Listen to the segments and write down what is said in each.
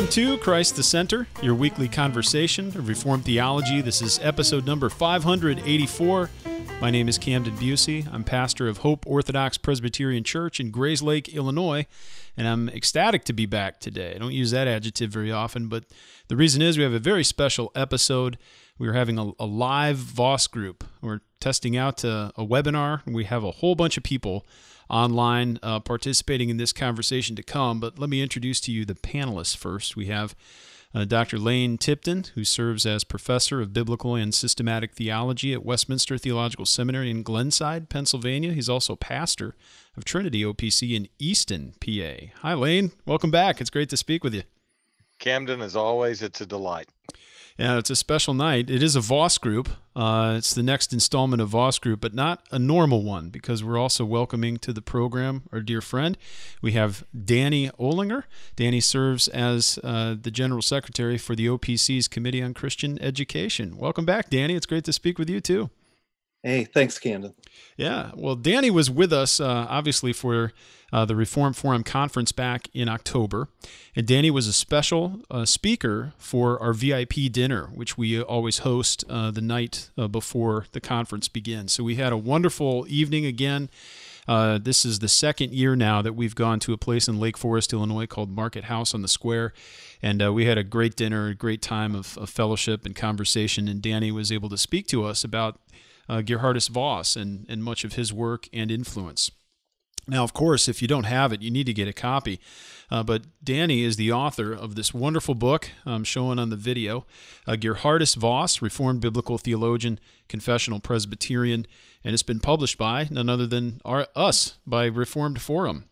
Welcome to Christ the Center, your weekly conversation of Reformed theology. This is episode number 584. My name is Camden Busey. I'm pastor of Hope Orthodox Presbyterian Church in Grayslake, Illinois, and I'm ecstatic to be back today. I don't use that adjective very often, but the reason is we have a very special episode. We're having a live Voss group. We're testing out a webinar, and we have a whole bunch of people online participating in this conversation to come. But let me introduce to you the panelists first. We have Dr. Lane Tipton, who serves as professor of biblical and systematic theology at Westminster Theological Seminary in Glenside, Pennsylvania. He's also pastor of Trinity OPC in Easton, PA. Hi, Lane. Welcome back. It's great to speak with you. Camden, as always, it's a delight. Yeah, it's a special night. It is a Voss group. It's the next installment of Voss group, but not a normal one, because we're also welcoming to the program our dear friend. We have Danny Olinger. Danny serves as the General Secretary for the OPC's Committee on Christian Education. Welcome back, Danny. It's great to speak with you, too. Hey, thanks, Camden. Yeah, well, Danny was with us, obviously, for the Reform Forum Conference back in October. And Danny was a special speaker for our VIP dinner, which we always host the night before the conference begins. So we had a wonderful evening again. This is the second year now that we've gone to a place in Lake Forest, Illinois called Market House on the Square. And we had a great dinner, a great time of fellowship and conversation. And Danny was able to speak to us about Geerhardus Vos and much of his work and influence. Now, of course, if you don't have it, you need to get a copy. But Danny is the author of this wonderful book shown on the video, Geerhardus Vos, Reformed Biblical Theologian, Confessional Presbyterian, and it's been published by none other than us, by Reformed Forum.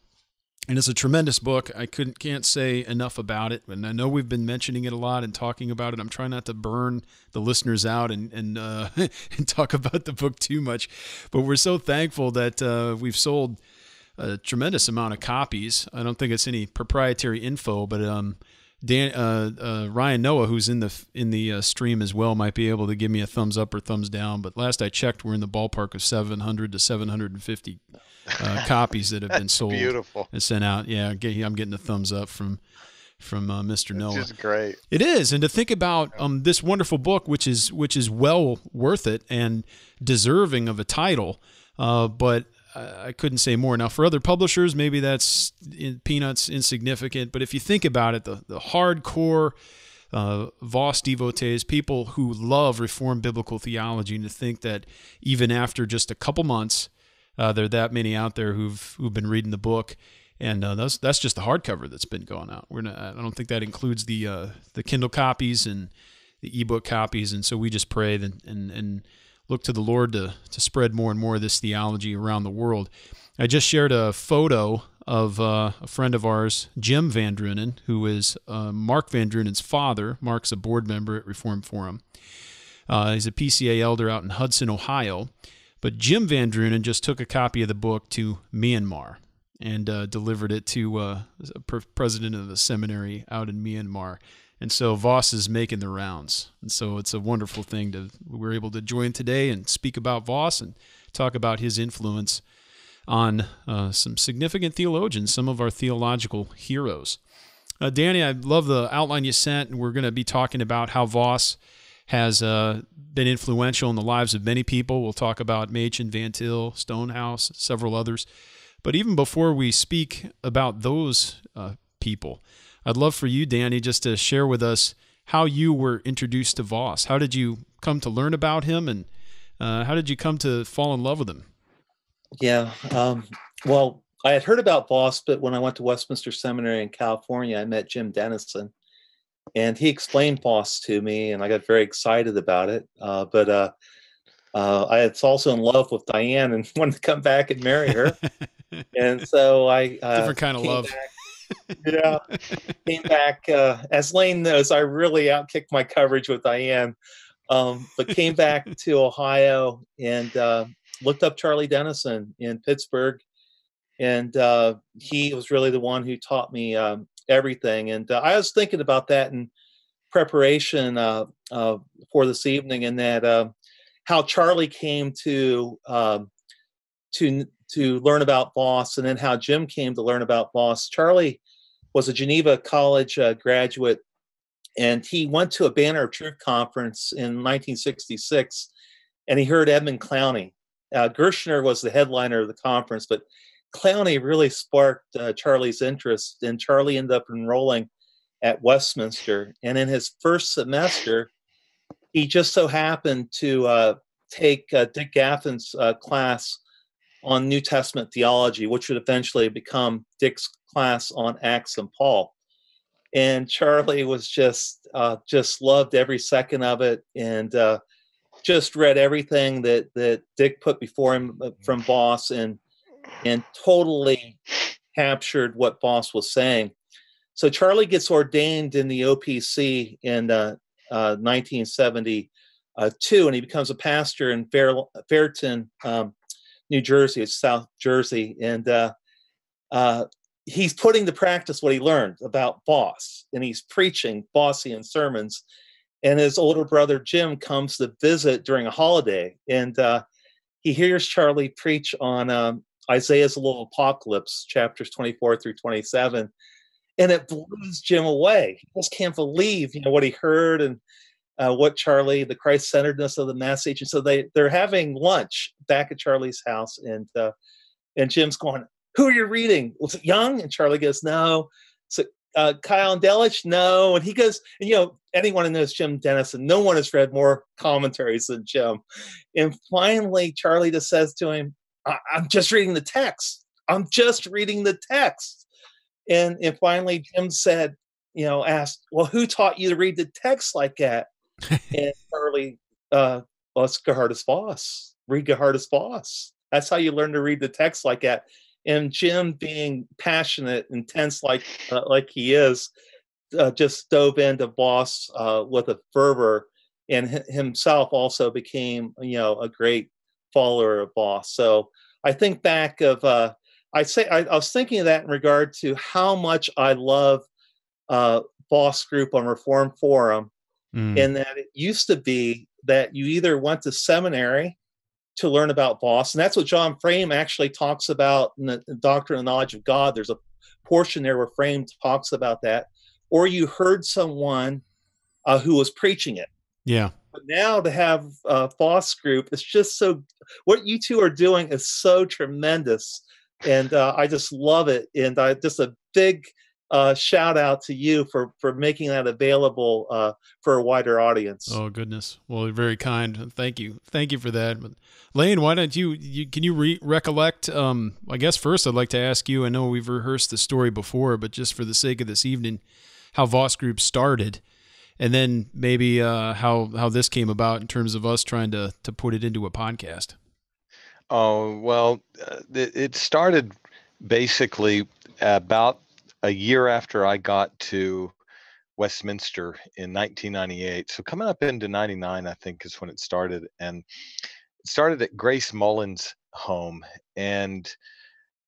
And it's a tremendous book. I can't say enough about it, and I know we've been mentioning it a lot and talking about it. I'm trying not to burn the listeners out and and talk about the book too much, but we're so thankful that we've sold a tremendous amount of copies. I don't think it's any proprietary info, but Ryan Noah, who's in the stream as well, might be able to give me a thumbs up or thumbs down. But last I checked, we're in the ballpark of 700 to 750 copies that have been sold. Beautiful. And sent out. Yeah, I'm getting a thumbs up from Mr. Noah. Which is great. It is, and to think about this wonderful book, which is well worth it and deserving of a title, but I couldn't say more. Now, for other publishers, maybe that's peanuts, insignificant. But if you think about it, the hardcore Voss devotees, people who love Reformed biblical theology, and to think that even after just a couple months, there are that many out there who've been reading the book, and that's just the hardcover that's been going out. I don't think that includes the Kindle copies and the ebook copies, and so we just pray and look to the Lord to spread more and more of this theology around the world. I just shared a photo of a friend of ours, Jim Van Drunen, who is Mark Van Drunen's father. Mark's a board member at Reform Forum. He's a PCA elder out in Hudson, Ohio. But Jim Van Drunen just took a copy of the book to Myanmar and delivered it to president of the seminary out in Myanmar. And so Voss is making the rounds. And so it's a wonderful thing we're able to join today and speak about Voss and talk about his influence on some significant theologians, some of our theological heroes. Danny, I love the outline you sent, and we're going to be talking about how Voss has been influential in the lives of many people. We'll talk about Machen, Van Til, Stonehouse, several others. But even before we speak about those people, I'd love for you, Danny, just to share with us how you were introduced to Voss. How did you come to learn about him, and how did you come to fall in love with him? Yeah, well, I had heard about Voss, but when I went to Westminster Seminary in California, I met Jim Dennison, and he explained Voss to me, and I got very excited about it. But I was also in love with Diane and wanted to come back and marry her. And so I different kind of love. Yeah, came back. As Lane knows, I really outkicked my coverage with Diane, but came back to Ohio and looked up Charlie Dennison in Pittsburgh, and he was really the one who taught me everything. And I was thinking about that in preparation for this evening, and that how Charlie came to learn about Voss, and then how Jim came to learn about Voss. Charlie was a Geneva College graduate, and he went to a Banner of Truth conference in 1966, and he heard Edmund Clowney. Gershner was the headliner of the conference, but Clowney really sparked Charlie's interest, and Charlie ended up enrolling at Westminster. And in his first semester, he just so happened to take Dick Gaffin's class on New Testament theology, which would eventually become Dick's class on Acts and Paul. And Charlie was just loved every second of it, and just read everything that Dick put before him from Voss, and totally captured what Voss was saying. So Charlie gets ordained in the OPC in 1972, and he becomes a pastor in Fairton, New Jersey. It's South Jersey, and he's putting to practice what he learned about Voss, and he's preaching Vossian sermons. And his older brother Jim comes to visit during a holiday, and he hears Charlie preach on Isaiah's little apocalypse, chapters 24 through 27, and it blows Jim away. He just can't believe, what he heard, and what Charlie, the Christ-centeredness of the message. And so they're having lunch back at Charlie's house, and Jim's going, "Who are you reading? Was it Young?" And Charlie goes, "No." So Kyle and Delich, no. And he goes, and anyone who knows Jim Dennison, no one has read more commentaries than Jim. And finally, Charlie just says to him, I'm just reading the text. I'm just reading the text. And finally, Jim said, asked, "Well, who taught you to read the text like that?" And Charlie, well, it's Geerhardus Vos. Read Geerhardus Vos. That's how you learn to read the text like that. And Jim, being passionate, intense like he is, just dove into Voss with a fervor, and himself also became, a great follower of Voss. So I think back of, I was thinking of that in regard to how much I love Voss group on Reformed Forum, and that it used to be that you either went to seminary to learn about Voss, and that's what John Frame actually talks about in the Doctrine and Knowledge of God. There's a portion there where Frame talks about that, or you heard someone who was preaching it. Yeah. But now to have Voss group, it's just so, what you two are doing is so tremendous, and I just love it. And just a big shout out to you for making that available for a wider audience. Oh, goodness. Well, you're very kind. Thank you for that. But Lane, why don't you can you recollect? I guess first I'd like to ask you, I know we've rehearsed the story before, but just for the sake of this evening, how Voss Group started, and then maybe how this came about in terms of us trying to put it into a podcast. Oh, well, it started basically about a year after I got to Westminster in 1998. So coming up into 99, I think, is when it started. And it started at Grace Mullen's home. And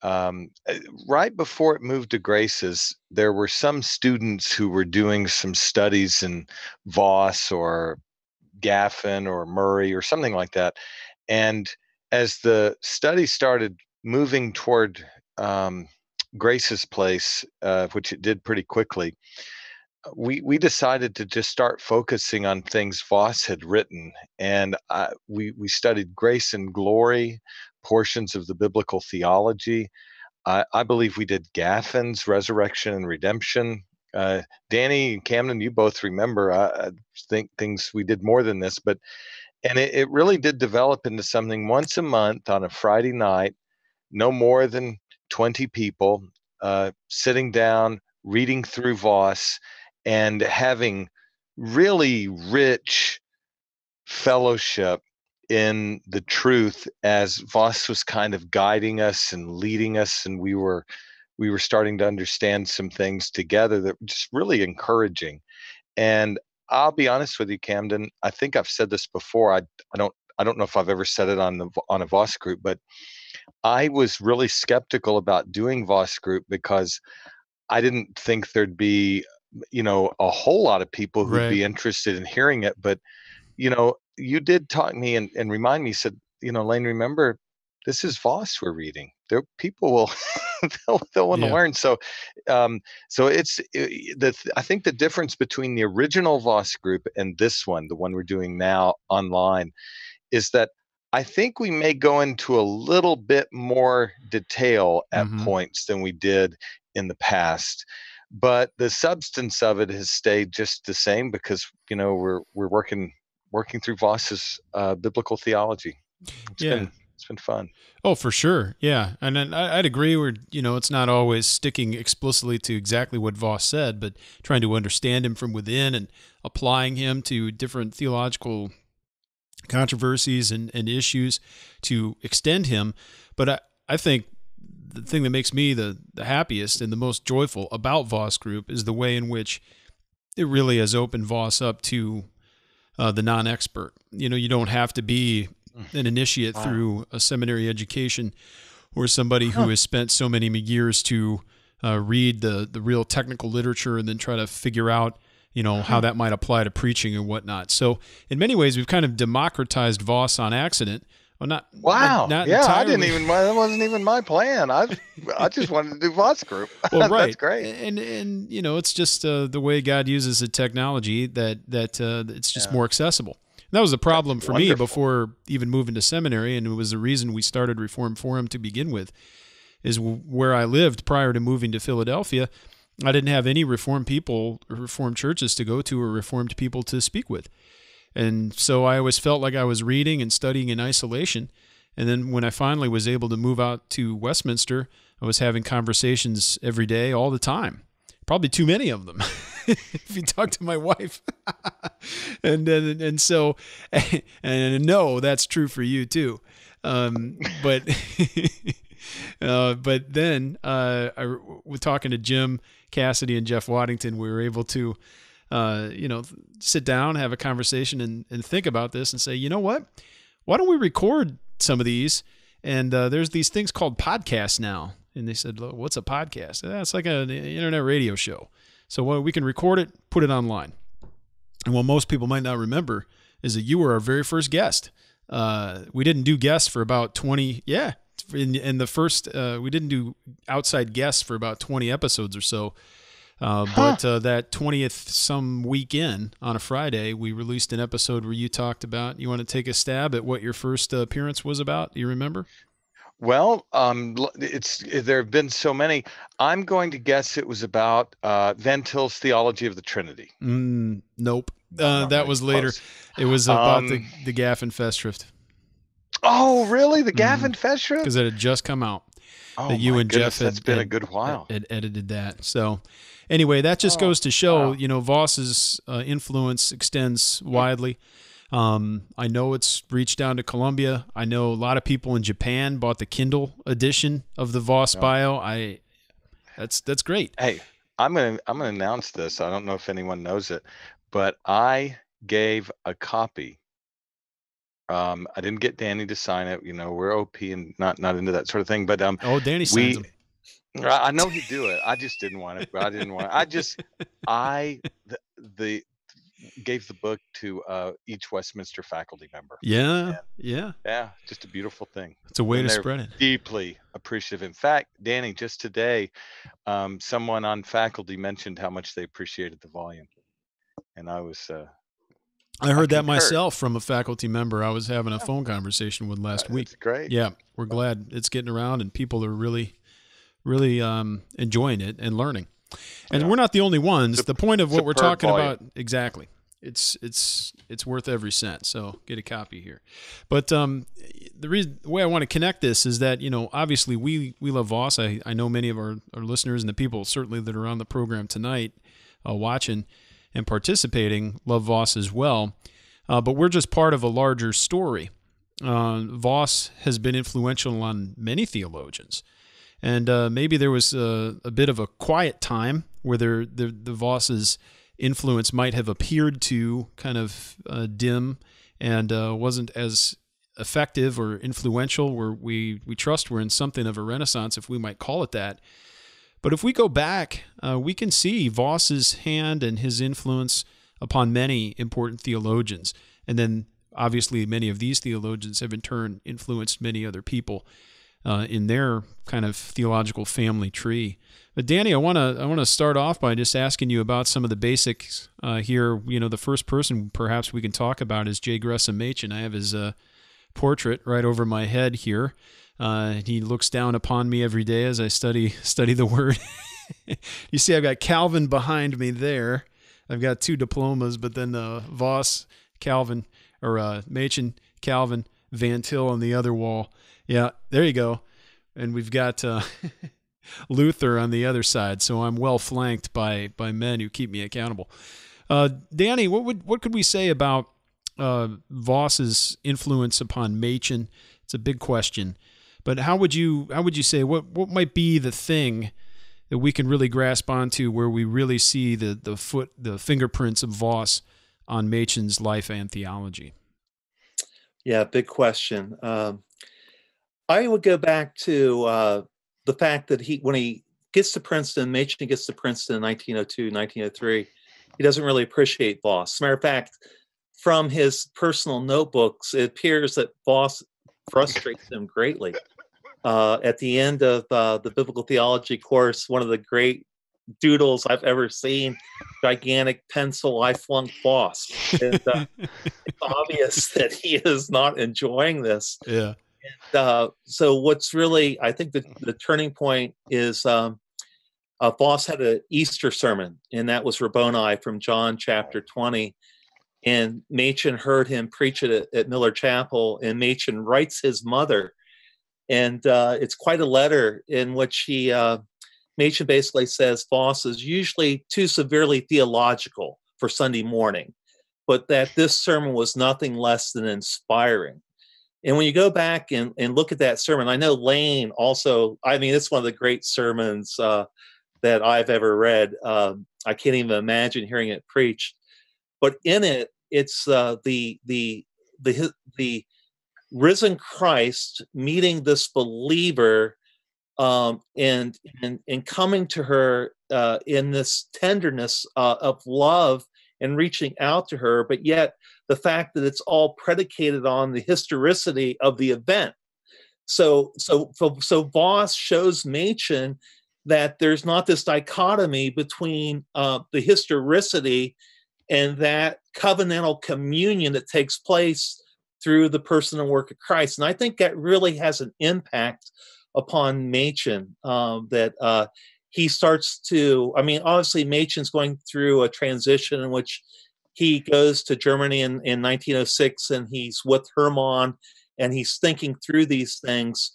right before it moved to Grace's, there were some students who were doing some studies in Voss or Gaffin or Murray or something like that. And as the study started moving toward Grace's place, which it did pretty quickly, we decided to just start focusing on things Voss had written. And we studied Grace and Glory, portions of the Biblical Theology. I believe we did Gaffin's Resurrection and Redemption. Danny and Camden, you both remember, I think things we did more than this, and it really did develop into something once a month on a Friday night, no more than 20 people sitting down, reading through Voss, and having really rich fellowship in the truth as Voss was kind of guiding us and leading us, and we were starting to understand some things together that were just really encouraging. And I'll be honest with you, Camden, I think I've said this before. I don't know if I've ever said it on a Voss group, but I was really skeptical about doing Voss group because I didn't think there'd be, a whole lot of people who'd be interested in hearing it. But, you did talk to me and remind me, said, Lane, remember this is Voss we're reading. There, people will they'll want to learn. So, I think the difference between the original Voss group and this one, the one we're doing now online, is that I think we may go into a little bit more detail at points than we did in the past, but the substance of it has stayed just the same because we're working through Voss's biblical theology. It's been fun. Oh, for sure. Yeah. And then I'd agree it's not always sticking explicitly to exactly what Voss said, but trying to understand him from within and applying him to different theological controversies and issues to extend him. But I think the thing that makes me the happiest and the most joyful about Voss Group is the way in which it really has opened Voss up to the non-expert. You don't have to be an initiate through a seminary education or somebody who has spent so many years to read the real technical literature and then try to figure out how that might apply to preaching and whatnot. So in many ways, we've kind of democratized Voss on accident. Well, not entirely. I didn't even. That wasn't even my plan. I just wanted to do Voss Group. Well, right. That's great. And it's just the way God uses the technology that it's just more accessible. And that was a problem for me before even moving to seminary, and it was the reason we started Reformed Forum to begin with. Is where I lived prior to moving to Philadelphia. I didn't have any Reformed people or Reformed churches to go to or Reformed people to speak with. And so I always felt like I was reading and studying in isolation. And then when I finally was able to move out to Westminster, I was having conversations every day, all the time. Probably too many of them, if you talk to my wife. and so, and no, that's true for you too. But then we're talking to Jim Cassidy and Jeff Waddington. We were able to, sit down, have a conversation, and think about this and say, you know what? Why don't we record some of these? And there's these things called podcasts now. And they said, what's a podcast? It's like an internet radio show. So we can record it, put it online. And what most people might not remember is that you were our very first guest. We didn't do guests for about 20. Yeah. In the first, we didn't do outside guests for about 20 episodes or so. But that 20th some weekend on a Friday, we released an episode where you talked about, you want to take a stab at what your first appearance was about? Do you remember? Well, there have been so many. I'm going to guess it was about Van Til's Theology of the Trinity. Nope. That was later. Close. It was about the Gaffin Festschrift. Oh, really? The Gaffin Festschrift? Because it had just come out. Oh, that you and Jeff had been a good while. Had edited that. So anyway, that just goes to show, Voss's influence extends widely. I know it's reached down to Colombia. I know a lot of people in Japan bought the Kindle edition of the Voss bio. That's great. Hey, I'm gonna announce this. I don't know if anyone knows it, but I gave a copy. I didn't get Danny to sign it. We're OP and not into that sort of thing. But Danny signs them. I know he'd do it. I just didn't want it. I didn't want it. I gave the book to each Westminster faculty member. Yeah. Just a beautiful thing. It's a way to spread it. Deeply appreciative. In fact, Danny, just today, someone on faculty mentioned how much they appreciated the volume, and I was. I heard that myself from a faculty member I was having a phone conversation with last week. That's great. Yeah, we're glad it's getting around and people are really, really enjoying it and learning. And we're not the only ones. The point of what we're talking about, exactly. It's worth every cent. So get a copy here. But the way I want to connect this is that obviously we love Voss. I know many of our listeners and the people certainly that are on the program tonight watching and participating love Voss as well. But we're just part of a larger story. Voss has been influential on many theologians. And maybe there was a bit of a quiet time where the Voss's influence might have appeared to kind of dim and wasn't as effective or influential, where we trust we're in something of a renaissance, if we might call it that. But if we go back, we can see Voss's hand and his influence upon many important theologians. And then obviously many of these theologians have in turn influenced many other people in their kind of theological family tree. But Danny, I want to start off by just asking you about some of the basics here. You know, the first person perhaps we can talk about is J. Gresham Machen. I have his portrait right over my head here. He looks down upon me every day as I study the Word. You see, I've got Calvin behind me there. I've got 2 diplomas, but then Voss, Calvin, or Machen, Calvin, Van Til on the other wall. Yeah, there you go. And we've got Luther on the other side, so I'm well flanked by men who keep me accountable. Danny, what could we say about Voss's influence upon Machen? It's a big question, but how would you say what might be the thing that we can really grasp onto where we really see the fingerprints of Voss on Machen's life and theology? Yeah, big question. I would go back to the fact that when he gets to Princeton, Machen gets to Princeton in 1902, 1903, he doesn't really appreciate Voss. As a matter of fact, from his personal notebooks, it appears that Voss frustrates him greatly. At the end of the Biblical Theology course, one of the great doodles I've ever seen, gigantic pencil, I flunked Voss. And it's obvious that he is not enjoying this. Yeah. So what's really, I think the turning point is Voss had an Easter sermon, and that was Rabboni from John chapter 20. And Machen heard him preach it at Miller Chapel, and Machen writes his mother. And it's quite a letter in which Machen basically says Voss is usually too severely theological for Sunday morning, but that this sermon was nothing less than inspiring. And when you go back and look at that sermon, I know Lane also, I mean, it's one of the great sermons that I've ever read. I can't even imagine hearing it preached. But in it, it's the risen Christ meeting this believer and coming to her in this tenderness of love and reaching out to her, but yet the fact that it's all predicated on the historicity of the event. So Voss shows Machen that there's not this dichotomy between the historicity and that covenantal communion that takes place through the person and work of Christ. And I think that really has an impact upon Machen, that he starts to, I mean, obviously Machen's going through a transition in which he goes to Germany in 1906 and he's with Hermann and he's thinking through these things.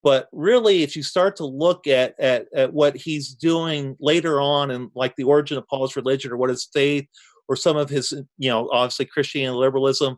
But really, if you start to look at what he's doing later on and like the origin of Paul's religion or what his faith or some of his, obviously Christianity and liberalism,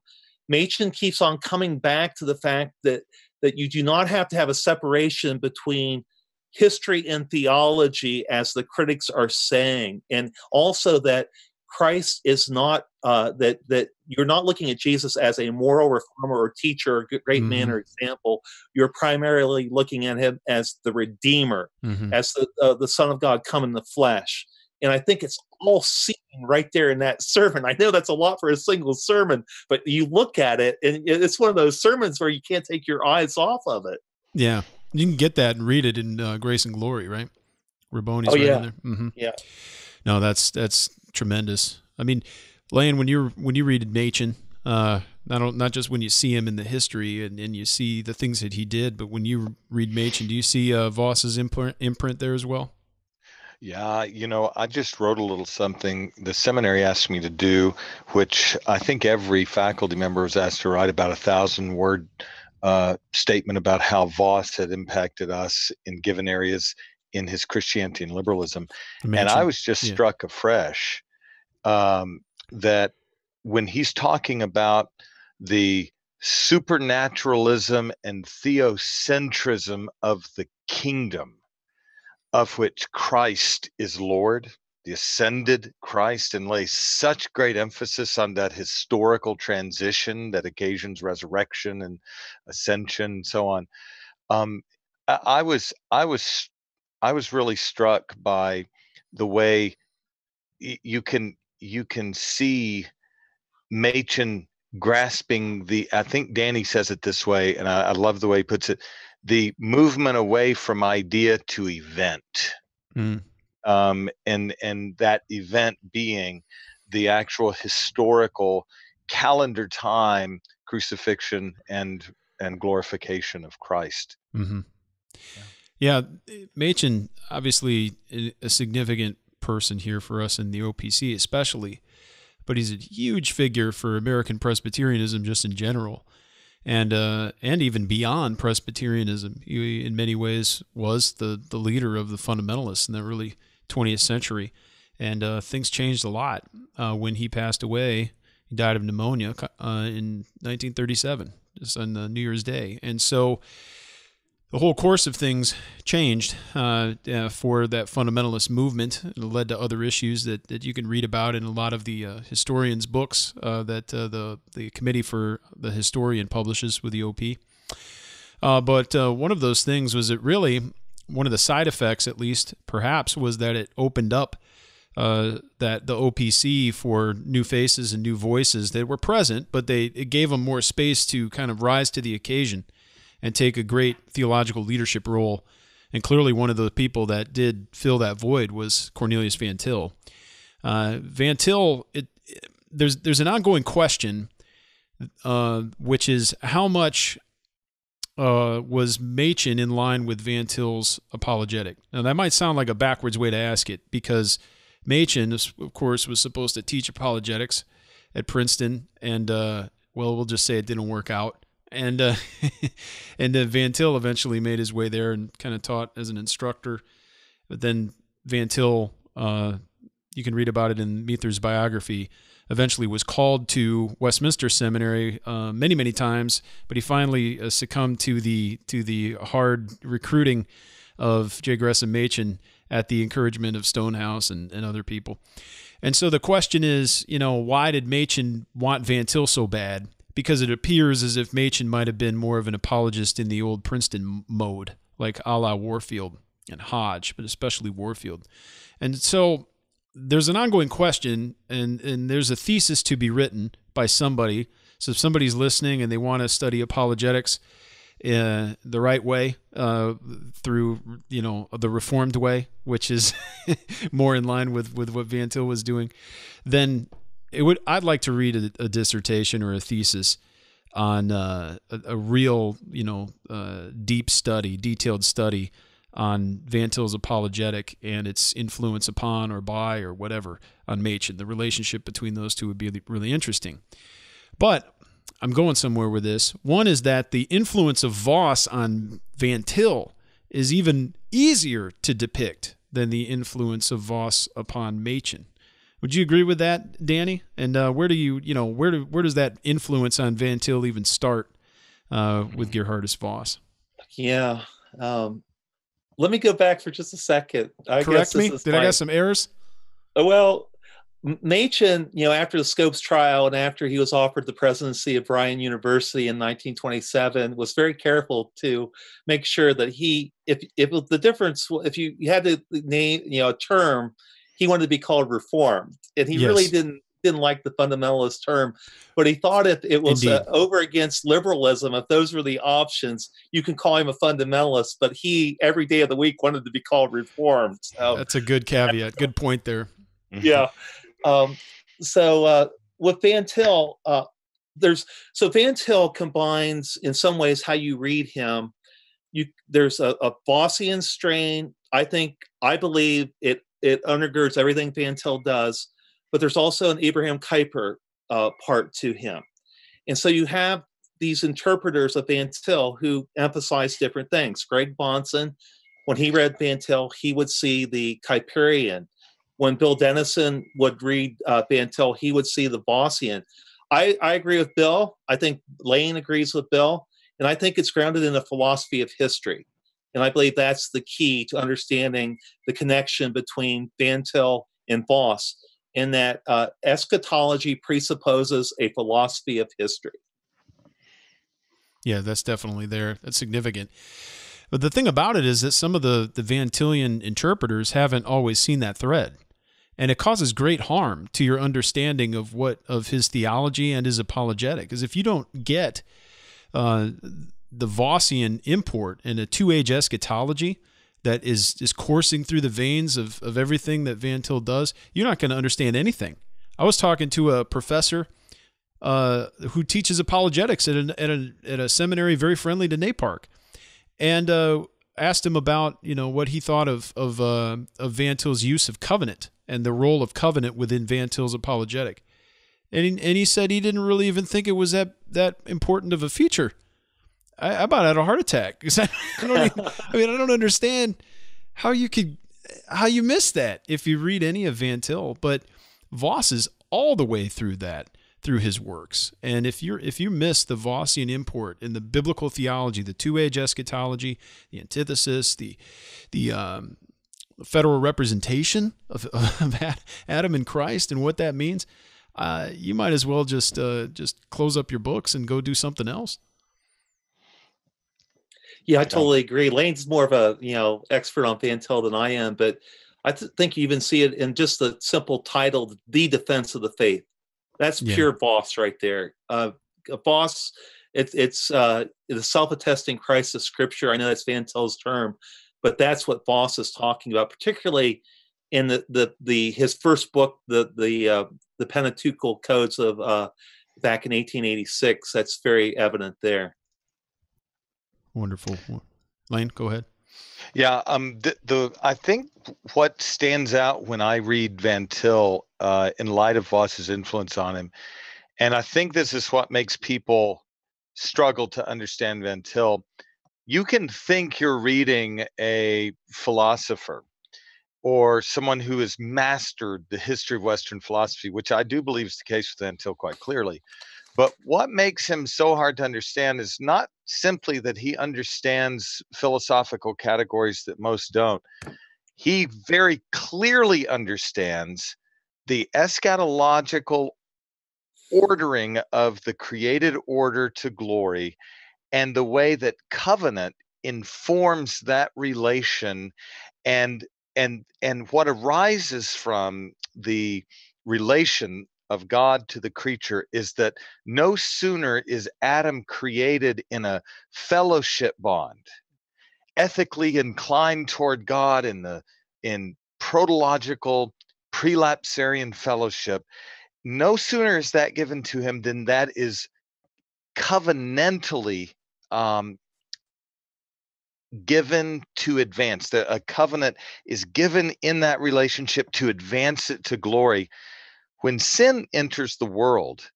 Machen keeps on coming back to the fact that you do not have to have a separation between history and theology, as the critics are saying, and also that Christ is not that you're not looking at Jesus as a moral reformer or teacher or great man or example. You're primarily looking at him as the Redeemer, as the Son of God come in the flesh. And I think it's all seen right there in that sermon. I know that's a lot for a single sermon, but you look at it, and it's one of those sermons where you can't take your eyes off of it. Yeah, you can get that and read it in Grace and Glory, right? Rabboni's right in there. Yeah. No, that's tremendous. I mean, Lane, when you read Machen, not just when you see him in the history and you see the things that he did, but when you read Machen, do you see Voss's imprint there as well? Yeah, I just wrote a little something the seminary asked me to do, which I think every faculty member was asked to write about 1,000-word statement about how Voss had impacted us in given areas in his Christianity and liberalism. And I was just struck afresh that when he's talking about the supernaturalism and theocentrism of the kingdom, of which Christ is Lord, the ascended Christ, and lays such great emphasis on that historical transition that occasions resurrection and ascension and so on. I was really struck by the way you can see Machen grasping I think Danny says it this way, and I love the way he puts it, the movement away from idea to event. Mm. And that event being the actual historical calendar time crucifixion and glorification of Christ. Mm-hmm. Yeah, Machen, obviously a significant person here for us in the OPC especially, but he's a huge figure for American Presbyterianism just in general, and even beyond Presbyterianism. He, in many ways, was the leader of the fundamentalists in the early 20th century, and things changed a lot when he passed away. He died of pneumonia in 1937, just on New Year's Day, and so the whole course of things changed for that fundamentalist movement. It led to other issues that you can read about in a lot of the historians' books that the Committee for the Historian publishes with the OP. But one of those things was that really, one of the side effects, at least, perhaps, was that it opened up that the OPC for new faces and new voices that were present, but it gave them more space to kind of rise to the occasion and take a great theological leadership role. And clearly one of the people that did fill that void was Cornelius Van Til. Van Til, there's an ongoing question, which is how much was Machen in line with Van Til's apologetic? Now, that might sound like a backwards way to ask it, because Machen, of course, was supposed to teach apologetics at Princeton, and, we'll just say it didn't work out. And Van Til eventually made his way there and kind of taught as an instructor. But then Van Til, you can read about it in Mather's biography, eventually was called to Westminster Seminary many, many times, but he finally succumbed to the hard recruiting of J. Gresham Machen at the encouragement of Stonehouse and other people. And so the question is, why did Machen want Van Til so bad? Because it appears as if Machen might have been more of an apologist in the old Princeton mode, like a la Warfield and Hodge, but especially Warfield. And so there's an ongoing question, and there's a thesis to be written by somebody. So if somebody's listening and they want to study apologetics the right way, through the Reformed way, which is more in line with what Van Til was doing, then I'd like to read a dissertation or a thesis on a real, deep study, detailed study on Van Til's apologetic and its influence upon or by or whatever on Machen. The relationship between those two would be really interesting. But I'm going somewhere with this. One is that the influence of Voss on Van Til is even easier to depict than the influence of Voss upon Machen. Would you agree with that, Danny? And where does that influence on Van Til even start with Geerhardus Vos? Yeah. Let me go back for just a second. Correct me? Did I got some errors? Well, Machen, after the Scopes trial and after he was offered the presidency of Bryan University in 1927, was very careful to make sure that if you had to name, a term, he wanted to be called Reformed, and he really didn't like the fundamentalist term, but he thought if it was over against liberalism, if those were the options, you can call him a fundamentalist. But he, every day of the week, wanted to be called Reformed. So, that's a good caveat. Good point there. Yeah. So with Van Til, Van Til combines in some ways how you read him. There's a Vossian strain. I believe it undergirds everything Van Til does, but there's also an Abraham Kuyper part to him. And so you have these interpreters of Van Til who emphasize different things. Greg Bahnsen, when he read Van Til, he would see the Kuyperian. When Bill Dennison would read Van Til, he would see the Vossian. I agree with Bill. I think Lane agrees with Bill. And I think it's grounded in a philosophy of history. And I believe that's the key to understanding the connection between Van Til and Voss, in that eschatology presupposes a philosophy of history. Yeah, that's definitely there. That's significant. But the thing about it is that some of the Van Tilian interpreters haven't always seen that thread. And it causes great harm to your understanding of his theology and his apologetic. Because if you don't get the Vossian import and a two-age eschatology that is coursing through the veins of everything that Van Til does, you're not going to understand anything. I was talking to a professor who teaches apologetics at a seminary very friendly to NAPARC, and asked him about what he thought of Van Til's use of covenant and the role of covenant within Van Til's apologetic, and he said he didn't really even think it was that important of a feature. I about had a heart attack because I don't understand how you miss that if you read any of Van Til, but Voss is all the way through his works. And if you miss the Vossian import in the biblical theology, the two-age eschatology, the antithesis, the federal representation of Adam and Christ and what that means, you might as well just close up your books and go do something else. Yeah, I totally agree. Lane's more of a expert on Van Til than I am, but I think you even see it in just the simple title, "The Defense of the Faith." That's pure Voss right there. Voss, it's the self-attesting Christ of Scripture. I know that's Van Til's term, but that's what Voss is talking about, particularly in his first book, the Pentateuchal Codes of back in 1886. That's very evident there. Wonderful. Lane, go ahead. Yeah, I think what stands out when I read Van Til in light of Voss's influence on him, and I think this is what makes people struggle to understand Van Til, you can think you're reading a philosopher or someone who has mastered the history of Western philosophy, which I do believe is the case with Van Til quite clearly. But what makes him so hard to understand is not simply that he understands philosophical categories that most don't. He very clearly understands the eschatological ordering of the created order to glory and the way that covenant informs that relation, and what arises from the relation of God to the creature is that no sooner is Adam created in a fellowship bond, ethically inclined toward God in protological prelapsarian fellowship, no sooner is that given to him than that is covenantally given to advance. A covenant is given in that relationship to advance it to glory. When sin enters the world,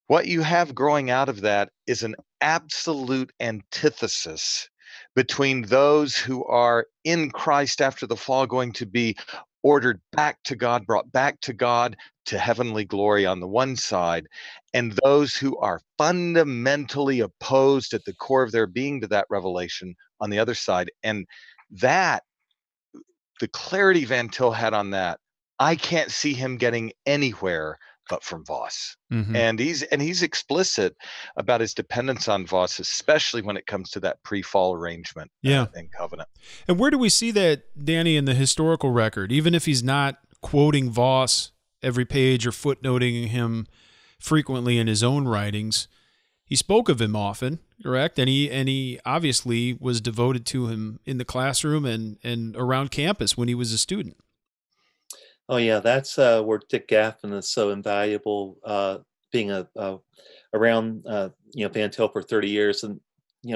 what you have growing out of that is an absolute antithesis between those who are in Christ after the fall, going to be ordered back to God, brought back to God, to heavenly glory on the one side, and those who are fundamentally opposed at the core of their being to that revelation on the other side. And that, the clarity Van Til had on that, I can't see him getting anywhere but from Voss. Mm-hmm. And he's explicit about his dependence on Voss, especially when it comes to that pre-fall arrangement and covenant. And where do we see that, Danny, in the historical record? Even if he's not quoting Voss every page or footnoting him frequently in his own writings, he spoke of him often, correct? And he obviously was devoted to him in the classroom and around campus when he was a student. Oh yeah, that's where Dick Gaffin is so invaluable, being around Van Til for 30 years, and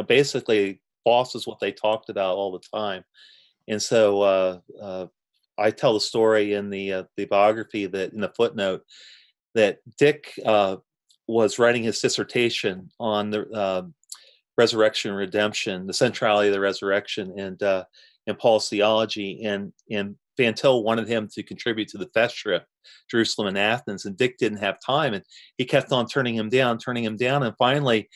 basically Voss is what they talked about all the time. And so I tell the story in the biography, that in the footnote, that Dick was writing his dissertation on the resurrection and redemption, the centrality of the resurrection, and Paul's theology, and Van Til wanted him to contribute to the fest trip, Jerusalem and Athens, and Dick didn't have time, and he kept on turning him down, and finally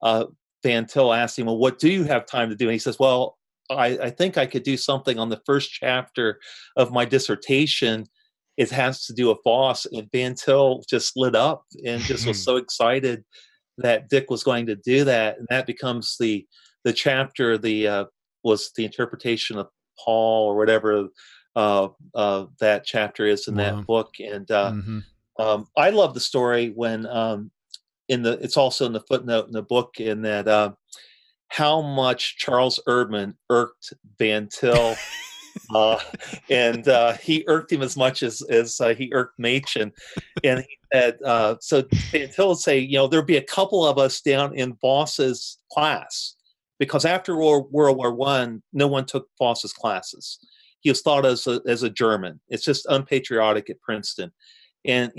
Van Til asked him, "Well, what do you have time to do?" And he says, "Well, I think I could do something on the first chapter of my dissertation. It has to do with Voss." And Van Til just lit up and just was so excited that Dick was going to do that, and that becomes the chapter, was the interpretation of Paul, or whatever, that chapter is in that book. And I love the story when it's also in the footnote in the book, in that how much Charles Erdman irked Van Til. And he irked him as much as he irked Machen. And he said, so Van Til would say, there'd be a couple of us down in Voss's class, because after World War I, no one took Voss's classes. He was thought as a German. It's just unpatriotic at Princeton. And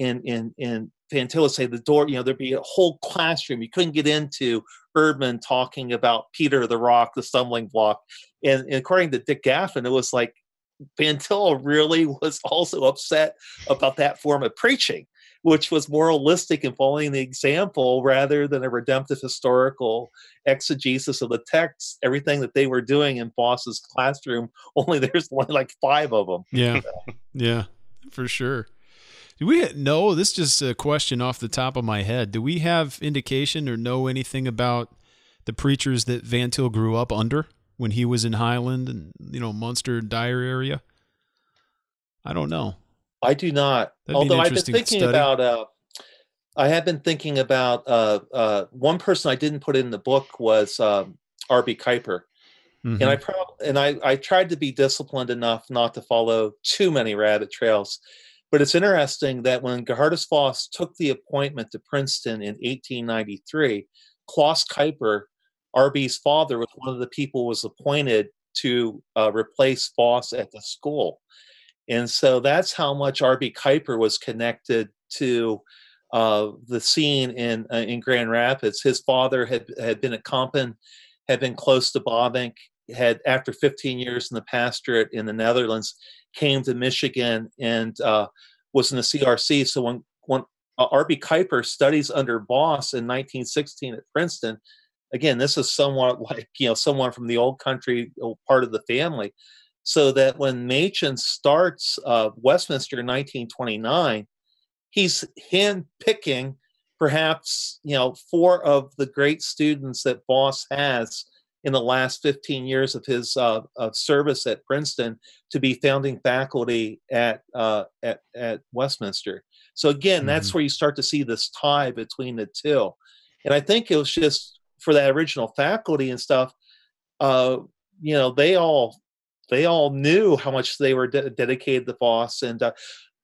Van Til would say the door, there'd be a whole classroom. You couldn't get into Erdman talking about Peter the Rock, the stumbling block. And according to Dick Gaffin, it was like Van Til really was also upset about that form of preaching, which was moralistic and following the example rather than a redemptive historical exegesis of the text. Everything that they were doing in Voss's classroom, only there's like 5 of them. Yeah, for sure. Do we know, this is just a question off the top of my head, do we have indication or know anything about the preachers that Van Til grew up under when he was in Highland and, Munster, Dyer area? I don't know. I do not. Although I've been thinking about, one person I didn't put in the book was R.B. Kuyper. And I tried to be disciplined enough not to follow too many rabbit trails. But it's interesting that when Geerhardus Vos took the appointment to Princeton in 1893, Klaus Kuyper, R.B.'s father, was one of the people who was appointed to replace Voss at the school. And so that's how much R.B. Kuyper was connected to the scene in Grand Rapids. His father had been at Kampen, had been close to Bobbink, had, after 15 years in the pastorate in the Netherlands, came to Michigan and was in the CRC. So when R.B. Kuyper studies under Voss in 1916 at Princeton, again, this is somewhat like, someone from the old country, part of the family. So that when Machen starts Westminster in 1929, he's hand-picking perhaps, 4 of the great students that Voss has in the last 15 years of his of service at Princeton to be founding faculty at Westminster. So again, that's where you start to see this tie between the two. And I think it was just for that original faculty and stuff, they all knew how much they were dedicated to Voss. And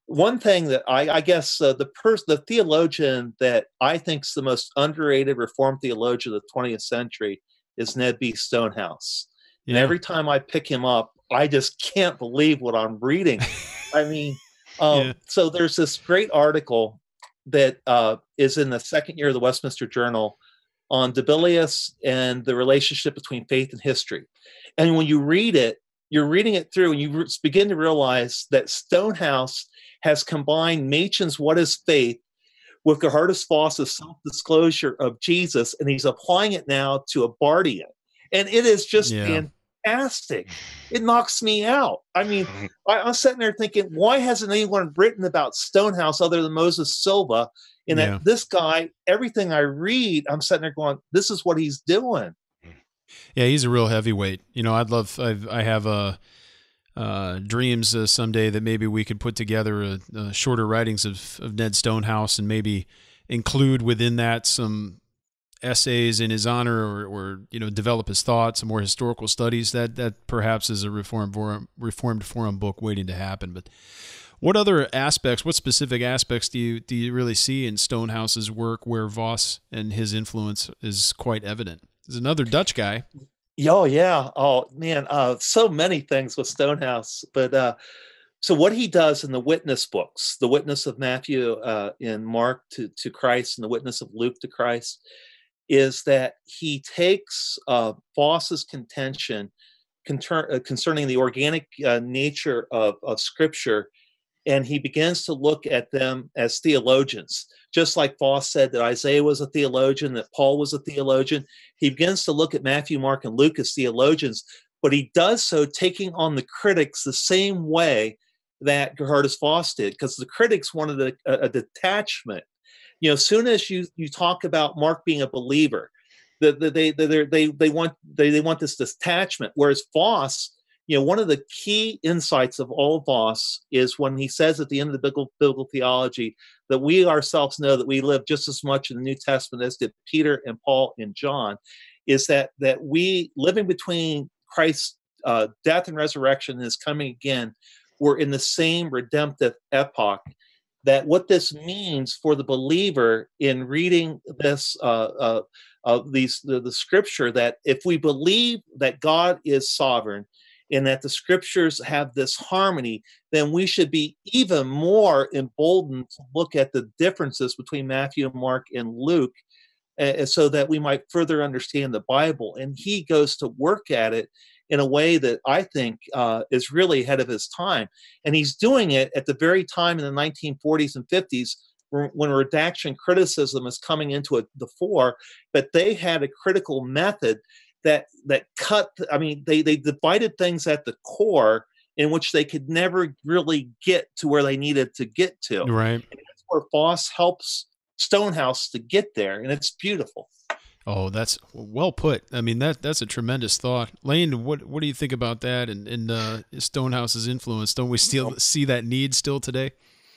one thing that I guess the theologian that I think is the most underrated Reformed theologian of the 20th century is Ned B. Stonehouse. Yeah. And every time I pick him up, I just can't believe what I'm reading. I mean, so there's this great article that is in the second year of the Westminster Journal on Debilius and the relationship between faith and history. And when you read it, you're reading it through and you begin to realize that Stonehouse has combined Machen's What is Faith with Geerhardus Vos's self-disclosure of Jesus, and he's applying it now to a Bardian. And it is just fantastic. It knocks me out. I mean, I'm sitting there thinking, why hasn't anyone written about Stonehouse other than Moses Silva? And that this guy, everything I read, I'm sitting there going, this is what he's doing. Yeah, he's a real heavyweight. I have dreams someday that maybe we could put together shorter writings of Ned Stonehouse and maybe include within that some essays in his honor or develop his thoughts, some more historical studies. That perhaps is a Reformed Forum book waiting to happen. But what specific aspects do you really see in Stonehouse's work where Voss and his influence is quite evident? There's another Dutch guy. Oh, yeah. Oh, man. So many things with Stonehouse. But so what he does in the witness books, the witness of Matthew and Mark to Christ and the witness of Luke to Christ, is that he takes Voss's contention concerning the organic nature of Scripture, and he begins to look at them as theologians. Just like Voss said that Isaiah was a theologian, that Paul was a theologian, he begins to look at Matthew, Mark, and Luke as theologians, but he does so taking on the critics the same way that Geerhardus Vos did, because the critics wanted a detachment. As soon as you talk about Mark being a believer, they want this detachment, whereas Voss one of the key insights of all Voss is when he says at the end of the Biblical Theology that we ourselves know that we live just as much in the New Testament as did Peter and Paul and John, is that we, living between Christ's death and resurrection and his coming again, we're in the same redemptive epoch. That what this means for the believer in reading this the scripture, that if we believe that God is sovereign and that the scriptures have this harmony, then we should be even more emboldened to look at the differences between Matthew, Mark, and Luke, so that we might further understand the Bible. And he goes to work at it in a way that I think is really ahead of his time. And he's doing it at the very time in the 1940s and 50s when redaction criticism is coming into the fore, but they had a critical method that cut, they divided things at the core in which they could never really get to where they needed to get to. Right. And that's where Voss helps Stonehouse to get there, and it's beautiful. Oh, that's well put. I mean, that's a tremendous thought. Lane, what do you think about that and Stonehouse's influence? Don't we still see that need still today?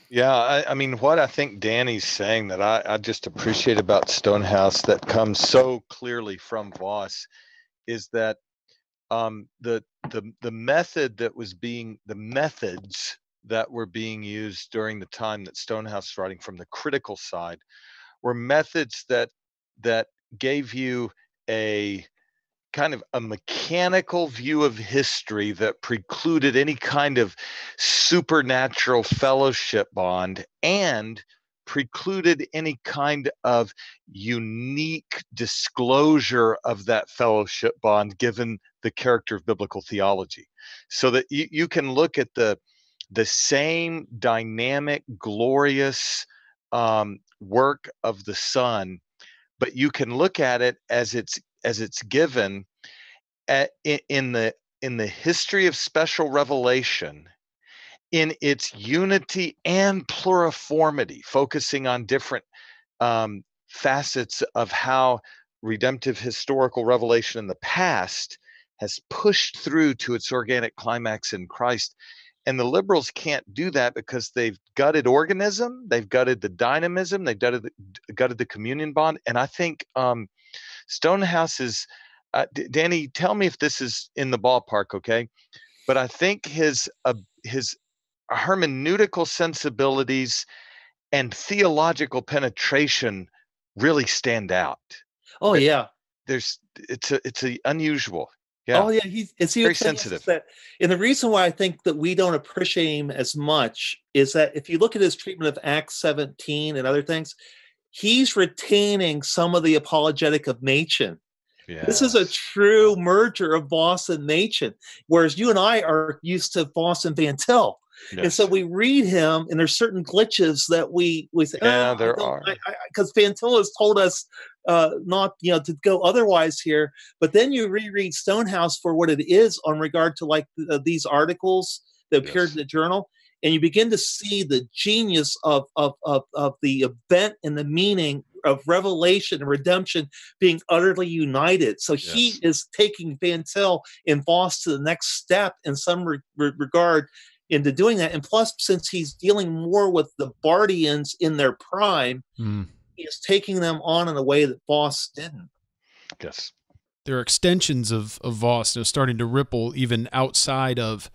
Yeah, I mean, what I think Danny's saying that I just appreciate about Stonehouse that comes so clearly from Voss is that the methods that were being used during the time that Stonehouse was writing from the critical side were methods that gave you a kind of a mechanical view of history that precluded any kind of supernatural fellowship bond and precluded any kind of unique disclosure of that fellowship bond given the character of biblical theology. So that you can look at the same dynamic, glorious work of the Son, but you can look at it as it's given in the history of special revelation, in its unity and pluriformity, focusing on different facets of how redemptive historical revelation in the past has pushed through to its organic climax in Christ. And the liberals can't do that because they've gutted organism, they've gutted the dynamism, they've gutted the communion bond. And I think Stonehouse is, Danny, tell me if this is in the ballpark, okay? But I think his hermeneutical sensibilities and theological penetration really stand out. Oh, yeah. It's unusual. Yeah. Oh, yeah. It's very sensitive. And the reason why I think that we don't appreciate him as much is that if you look at his treatment of Acts 17 and other things, he's retaining some of the apologetic of Machen. Yes. This is a true merger of Voss and Machen, whereas you and I are used to Voss and Van Til. Yes. And so we read him, and there's certain glitches that we say, there are. Because Van Til has told us not to go otherwise here. But then you reread Stonehouse for what it is on regard to like these articles that appeared in the journal, and you begin to see the genius of the event and the meaning of revelation and redemption being utterly united. So he is taking Van Til and Voss to the next step in some regard into doing that. And plus, since he's dealing more with the Bardians in their prime, he is taking them on in a way that Voss didn't. Yes. There are extensions of Voss starting to ripple even outside of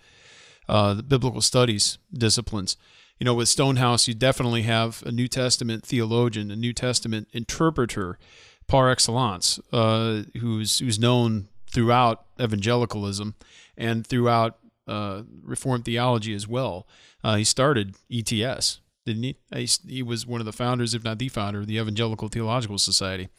the biblical studies disciplines. With Stonehouse, you definitely have a New Testament theologian, a New Testament interpreter par excellence, who's known throughout evangelicalism and throughout Reformed theology as well. He started ETS, didn't he? He was one of the founders, if not the founder, of the Evangelical Theological Society.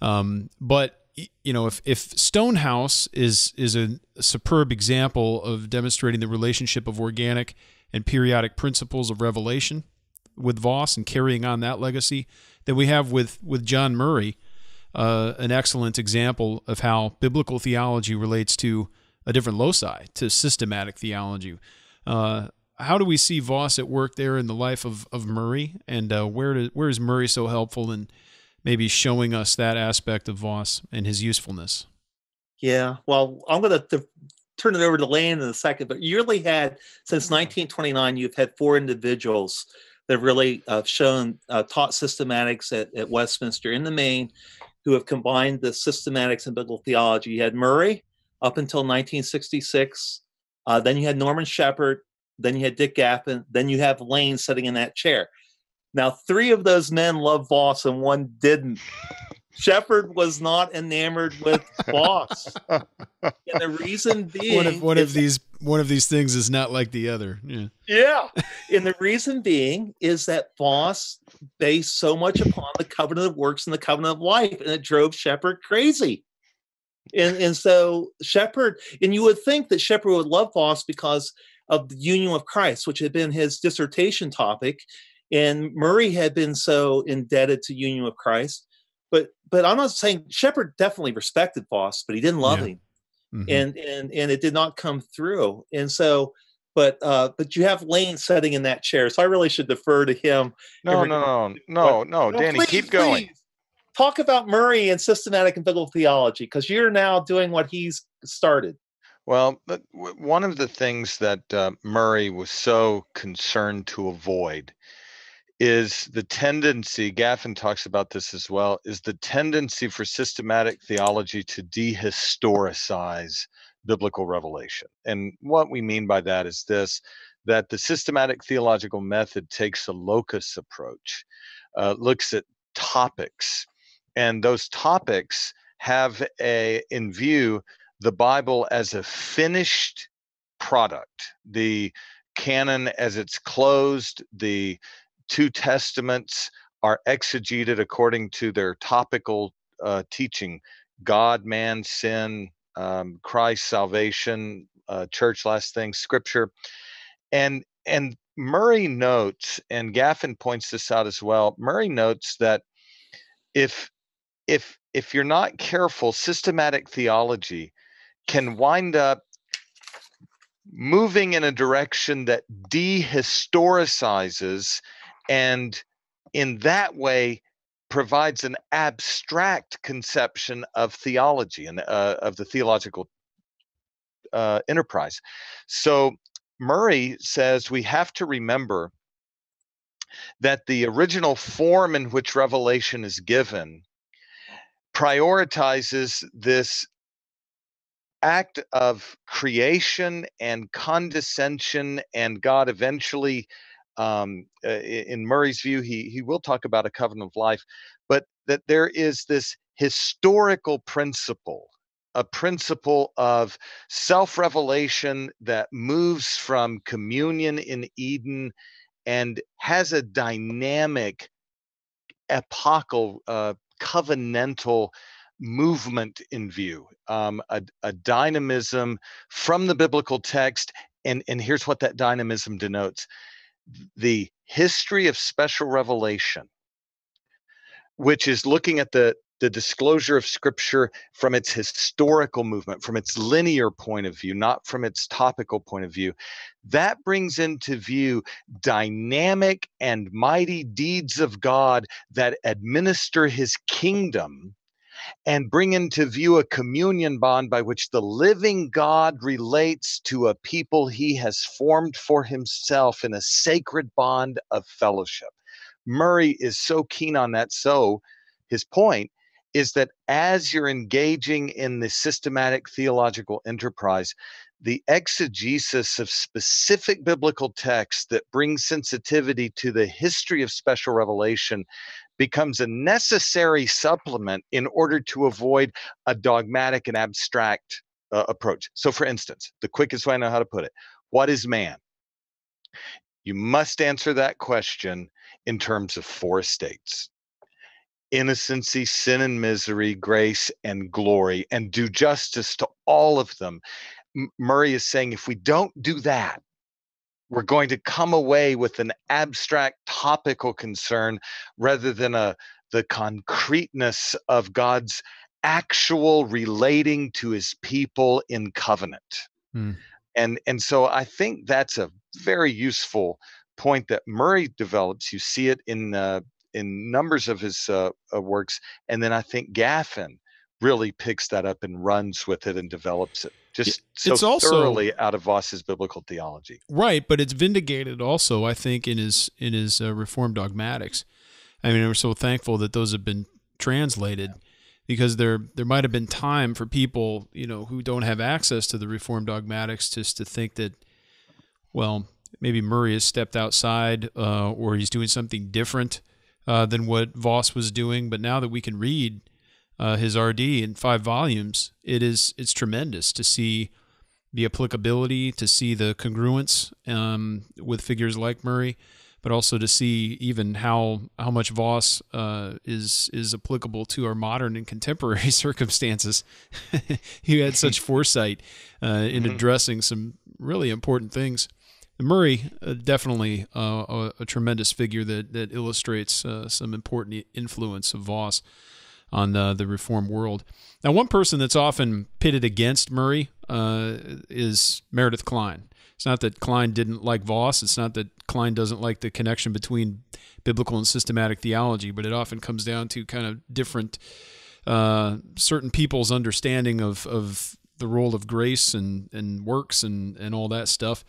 But if Stonehouse is a superb example of demonstrating the relationship of organic and periodic principles of revelation with Voss and carrying on that legacy, then we have with John Murray an excellent example of how biblical theology relates to a different loci, to systematic theology. How do we see Voss at work there in the life of Murray, and where is Murray so helpful in maybe showing us that aspect of Voss and his usefulness? Yeah, well, I'm going to turn it over to Lane in a second, but you really had, since 1929, you've had 4 individuals that really taught systematics at Westminster in the main, who have combined the systematics and biblical theology. You had Murray up until 1966. Then you had Norman Shepherd. Then you had Dick Gaffin. Then you have Lane sitting in that chair. Now, 3 of those men loved Voss and 1 didn't. Shepherd was not enamored with Voss. And the reason being, one of these things is not like the other. Yeah. Yeah. And the reason being is that Voss based so much upon the covenant of works and the covenant of life, and it drove Shepherd crazy. And so Shepherd, and you would think that Shepherd would love Voss because of the union of Christ, which had been his dissertation topic. And Murray had been so indebted to union with Christ. But I'm not saying Shepherd definitely respected Voss, but he didn't love him. Mm-hmm. And it did not come through. And so, but you have Lane sitting in that chair. So I really should defer to him. No, Danny, please, keep going. Please. Talk about Murray and systematic and biblical theology, because you're now doing what he's started. Well, one of the things that Murray was so concerned to avoid is the tendency, Gaffin talks about this as well, is the tendency for systematic theology to dehistoricize biblical revelation. And what we mean by that is this, that the systematic theological method takes a locus approach, looks at topics, and those topics have in view the Bible as a finished product, the canon as it's closed, the 2 testaments are exegeted according to their topical teaching: God, man, sin, Christ, salvation, church, last thing, Scripture. And Murray notes, and Gaffin points this out as well, Murray notes that if you're not careful, systematic theology can wind up moving in a direction that dehistoricizes, and in that way provides an abstract conception of theology and of the theological enterprise. So Murray says we have to remember that the original form in which revelation is given prioritizes this act of creation and condescension, and God eventually, in Murray's view, he will talk about a covenant of life, but that there is this historical principle, a principle of self-revelation that moves from communion in Eden and has a dynamic, epochal, covenantal movement in view, a dynamism from the biblical text. And here's what that dynamism denotes: the history of special revelation, which is looking at the disclosure of Scripture from its historical movement, from its linear point of view, not from its topical point of view. That brings into view dynamic and mighty deeds of God that administer his kingdom and bring into view a communion bond by which the living God relates to a people he has formed for himself in a sacred bond of fellowship. Murray is so keen on that. So his point is that as you're engaging in the systematic theological enterprise, the exegesis of specific biblical texts that bring sensitivity to the history of special revelation becomes a necessary supplement in order to avoid a dogmatic and abstract approach. So for instance, the quickest way I know how to put it, what is man? You must answer that question in terms of 4 states: innocency, sin and misery, grace and glory, and do justice to all of them. Murray is saying if we don't do that, we're going to come away with an abstract topical concern rather than the concreteness of God's actual relating to his people in covenant. And so I think that's a very useful point that Murray develops. You see it in numbers of his works, and then I think Gaffin really picks that up and runs with it and develops it. just It's so also thoroughly out of Voss's biblical theology. right, but it's vindicated also, I think, in his Reformed dogmatics. I mean, we're so thankful that those have been translated, because there might have been time for people, who don't have access to the Reformed dogmatics, just to think that, well, maybe Murray has stepped outside, or he's doing something different than what Voss was doing. But now that we can read his RD in 5 volumes, it's tremendous to see the applicability, to see the congruence with figures like Murray, but also to see even how much Voss is applicable to our modern and contemporary circumstances. He had such foresight in addressing some really important things. Murray, definitely a tremendous figure that illustrates some important influence of Voss on the Reformed world. Now, one person that's often pitted against Murray is Meredith Kline. It's not that Kline didn't like Voss. It's not that Kline doesn't like the connection between biblical and systematic theology, but it often comes down to kind of different certain people's understanding of the role of grace and works and all that stuff.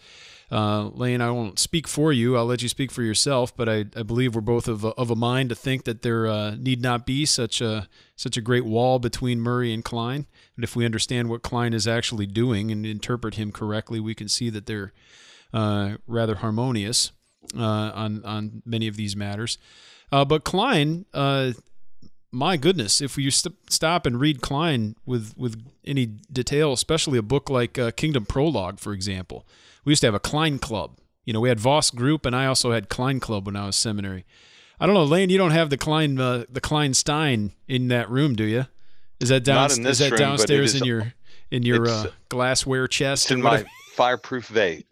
Lane, I won't speak for you. I'll let you speak for yourself, but I believe we're both of a mind to think that there need not be such a great wall between Murray and Kline. And if we understand what Kline is actually doing and interpret him correctly, we can see that they're rather harmonious on many of these matters. But Kline, my goodness, if you stop and read Kline with any detail, especially a book like Kingdom Prologue, for example. We used to have a Kline Club. We had Voss Group, and I also had Kline Club when I was seminary. I don't know, Lane, you don't have the Kline Stein in that room, do you? Is that downstairs in your glassware chest? It's in my fireproof safe.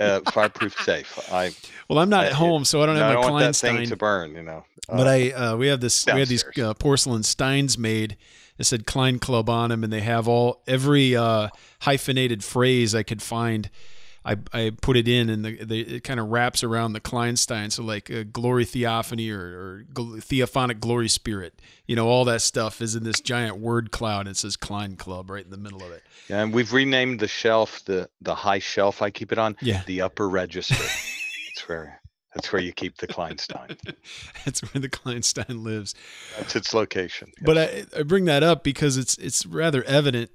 Well, I'm not at home, so I don't have my Kline that Stein thing to burn, But we had these porcelain steins made that said Kline Club on them, and they have every hyphenated phrase I could find. I put it in, and it kind of wraps around the Kleinstein. So like glory theophany or theophonic glory spirit, all that stuff is in this giant word cloud. It says Kline Club right in the middle of it. Yeah, and we've renamed the shelf, the high shelf I keep it on, the upper register. That's where you keep the Kleinstein. That's where the Kleinstein lives. That's its location. Yes. But I bring that up because it's rather evident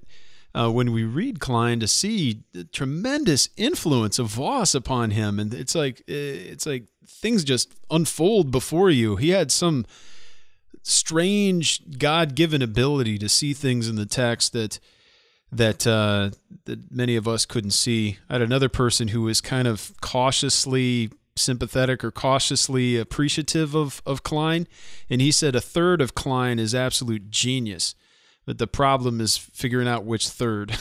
when we read Kline to see the tremendous influence of Voss upon him, and it's like things just unfold before you. He had some strange God-given ability to see things in the text that many of us couldn't see. I had another person who was kind of cautiously sympathetic or cautiously appreciative of Kline, and he said a third of Kline is absolute genius. But the problem is figuring out which third.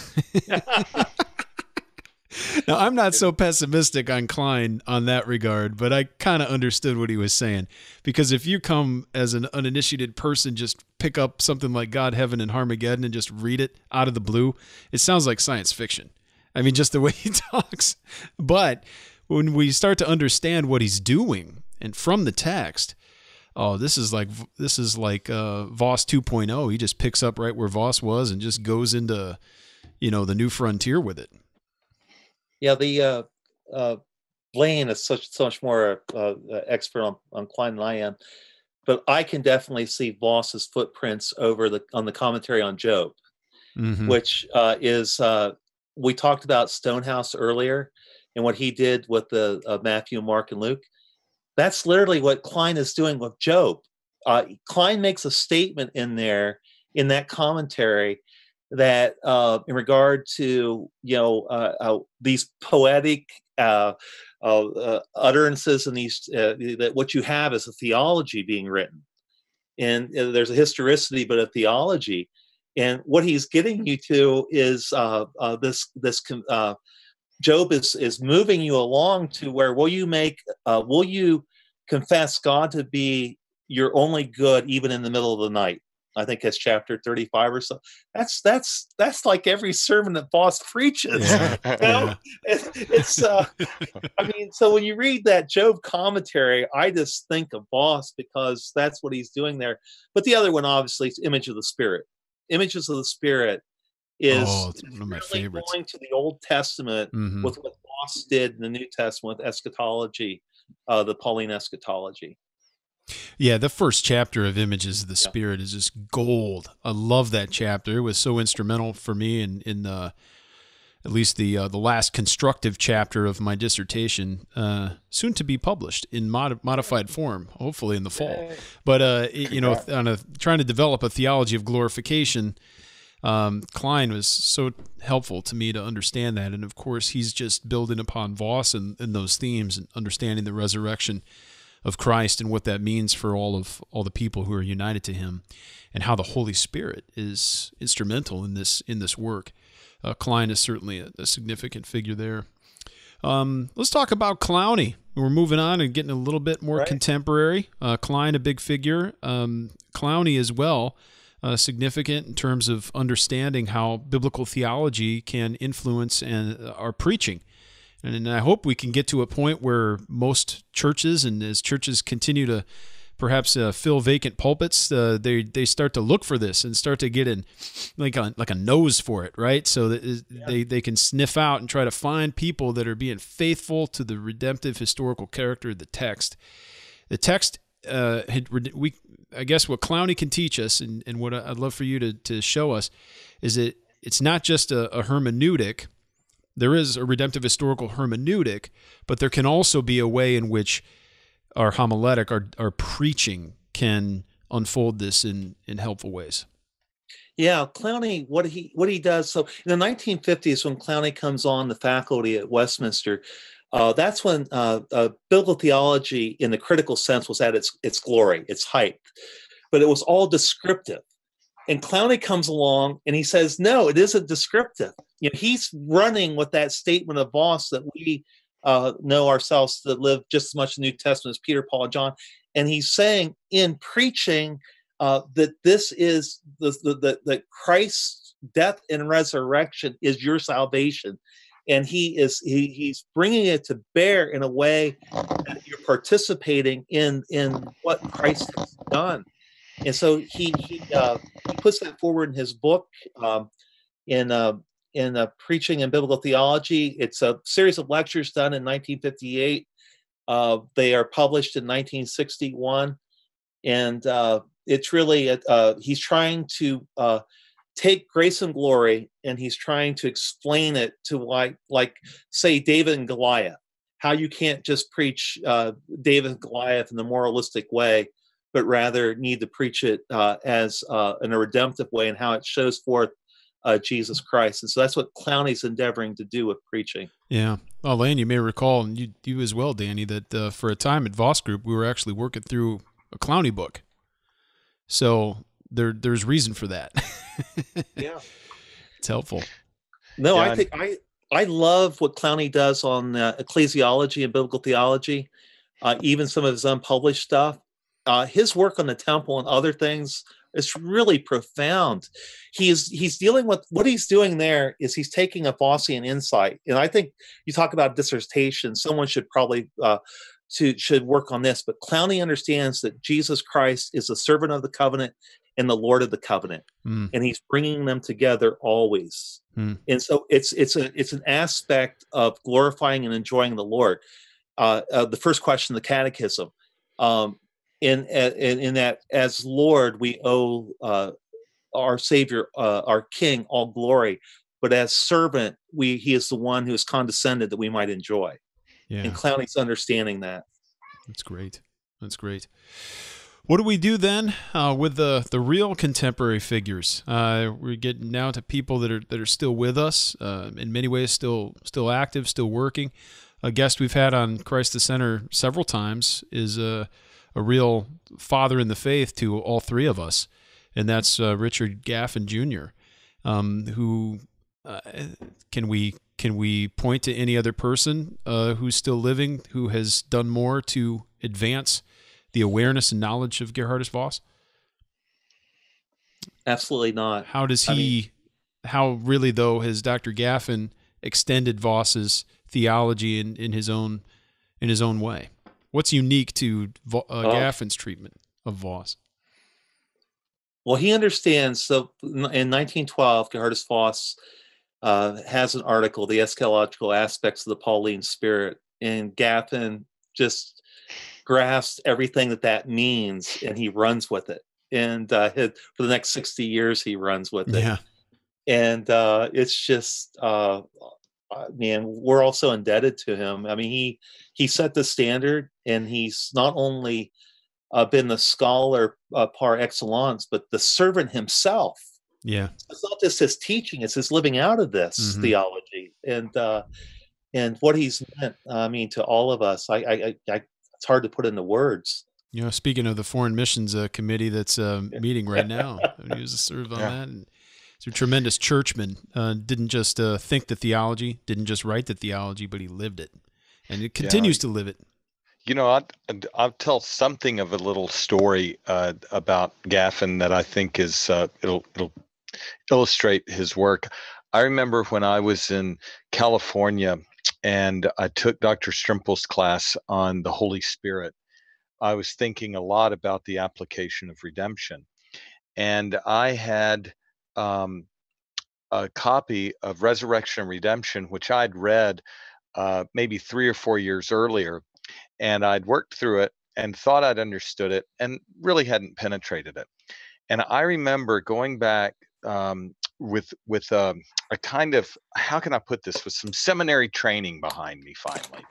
Now, I'm not so pessimistic on Kline on that regard, but I kind of understood what he was saying. Because if you come as an uninitiated person, just pick up something like God, Heaven, and Harmageddon and just read it out of the blue, it sounds like science fiction. I mean, just the way he talks. But when we start to understand what he's doing and from the text, this is like Voss 2.0. He just picks up right where Voss was and just goes into, the new frontier with it. Yeah, the Lane is so much more expert on Kline than I am, but I can definitely see Voss's footprints on the commentary on Job, which is we talked about Stonehouse earlier and what he did with the Matthew, Mark, and Luke. That's literally what Kline is doing with Job. Kline makes a statement in there in that commentary that in regard to these poetic utterances and these that what you have is a theology being written, and there's a historicity but a theology, and what he's getting you to is this Job is moving you along to where will you confess God to be your only good even in the middle of the night? I think that's chapter 35 or so. That's like every sermon that Voss preaches. Yeah. It's I mean, so when you read that Job commentary, I just think of Voss because that's what he's doing there. But the other one, obviously, is Image of the Spirit. Images of the Spirit Oh, is it's one of my really favorites. going to the Old Testament Hmm. with what Voss did in the New Testament with eschatology, the Pauline eschatology. Yeah, the first chapter of Images of the Yeah. Spirit is just gold. I love that chapter. It was so instrumental for me in at least the last constructive chapter of my dissertation, soon to be published in modified form, hopefully in the fall. But trying to develop a theology of glorification, Kline was so helpful to me to understand that. And of course, he's just building upon Voss and those themes and understanding the resurrection of Christ and what that means for all the people who are united to him, and how the Holy Spirit is instrumental in this work. Kline is certainly a significant figure there. Let's talk about Clowney. We're moving on and getting a little bit more contemporary. Kline, a big figure. Clowney as well, significant in terms of understanding how biblical theology can influence our preaching. And I hope we can get to a point where most churches, and as churches continue to perhaps fill vacant pulpits, they start to look for this and start to get in like a nose for it, right? So that they can sniff out and try to find people that are being faithful to the redemptive historical character of the text. The text, I guess what Clowney can teach us, and what I'd love for you to show us, is that it's not just a hermeneutic. There is a redemptive historical hermeneutic, but there can also be a way in which our homiletic, our preaching, can unfold this in helpful ways. Yeah, Clowney, what he does. So in the 1950s, when Clowney comes on the faculty at Westminster, that's when biblical theology, in the critical sense, was at its glory, its height. But it was all descriptive. And Clowney comes along and he says, no, it isn't descriptive. He's running with that statement of Voss that we know ourselves that live just as much in the New Testament as Peter, Paul, and John. And he's saying in preaching that this is that Christ's death and resurrection is your salvation. And he's bringing it to bear in a way that you're participating in what Christ has done. And so he puts that forward in his book, in Preaching and Biblical Theology. It's a series of lectures done in 1958. They are published in 1961, and it's really he's trying to take grace and glory, and he's trying to explain it to like say David and Goliath, how you can't just preach David and Goliath in the moralistic way, but rather need to preach it as in a redemptive way, and how it shows forth Jesus Christ. And so that's what Clowney's endeavoring to do with preaching. Yeah. Well, Lane, you may recall, and you as well, Danny, that for a time at Voss Group, we were actually working through a Clowney book. So there's reason for that. Yeah. It's helpful. No, John, I think I love what Clowney does on ecclesiology and biblical theology, even some of his unpublished stuff. His work on the temple and other things is really profound. He's dealing with what he's doing there is he's taking a Vossian insight. And I think you talk about dissertation, someone should probably should work on this, but Clowney understands that Jesus Christ is the servant of the covenant and the Lord of the covenant, and he's bringing them together always. And so it's an aspect of glorifying and enjoying the Lord. The first question, the catechism, in that as Lord we owe our Savior, our King, all glory, but as servant he is the one who is condescended that we might enjoy. Yeah. And Clowney's understanding that. That's great. That's great. What do we do then with the real contemporary figures? We're getting now to people that are still with us, in many ways still active, still working. A guest we've had on Christ the Center several times is a real father in the faith to all three of us, and that's Richard Gaffin Jr. Who can we point to any other person who's still living who has done more to advance the awareness and knowledge of Geerhardus Vos? Absolutely not. How really though has Dr. Gaffin extended Voss's theology in his own way? What's unique to Gaffin's treatment of Voss? Well, he understands. So in 1912, Geerhardus Vos has an article, The Eschatological Aspects of the Pauline Spirit, and Gaffin just grasps everything that means, and he runs with it. And for the next 60 years, he runs with it. Yeah. And it's just, man, we're also indebted to him. I mean, he set the standard, and he's not only been the scholar par excellence, but the servant himself. Yeah. It's not just his teaching, it's his living out of this theology, and what he's meant, I mean, to all of us. It's hard to put into words. You know, speaking of the Foreign Missions Committee that's meeting right now, he was served on that. And he's a tremendous churchman. Didn't just think the theology, didn't just write the theology, but he lived it, and it continues to live it. You know, I'll tell something of a little story about Gaffin that I think is it'll illustrate his work. I remember when I was in California and I took Dr. Strimple's class on the Holy Spirit. I was thinking a lot about the application of redemption, and I had a copy of Resurrection and Redemption, which I'd read maybe 3 or 4 years earlier. And I'd worked through it and thought I'd understood it and really hadn't penetrated it. And I remember going back with a kind of, how can I put this, with some seminary training behind me finally.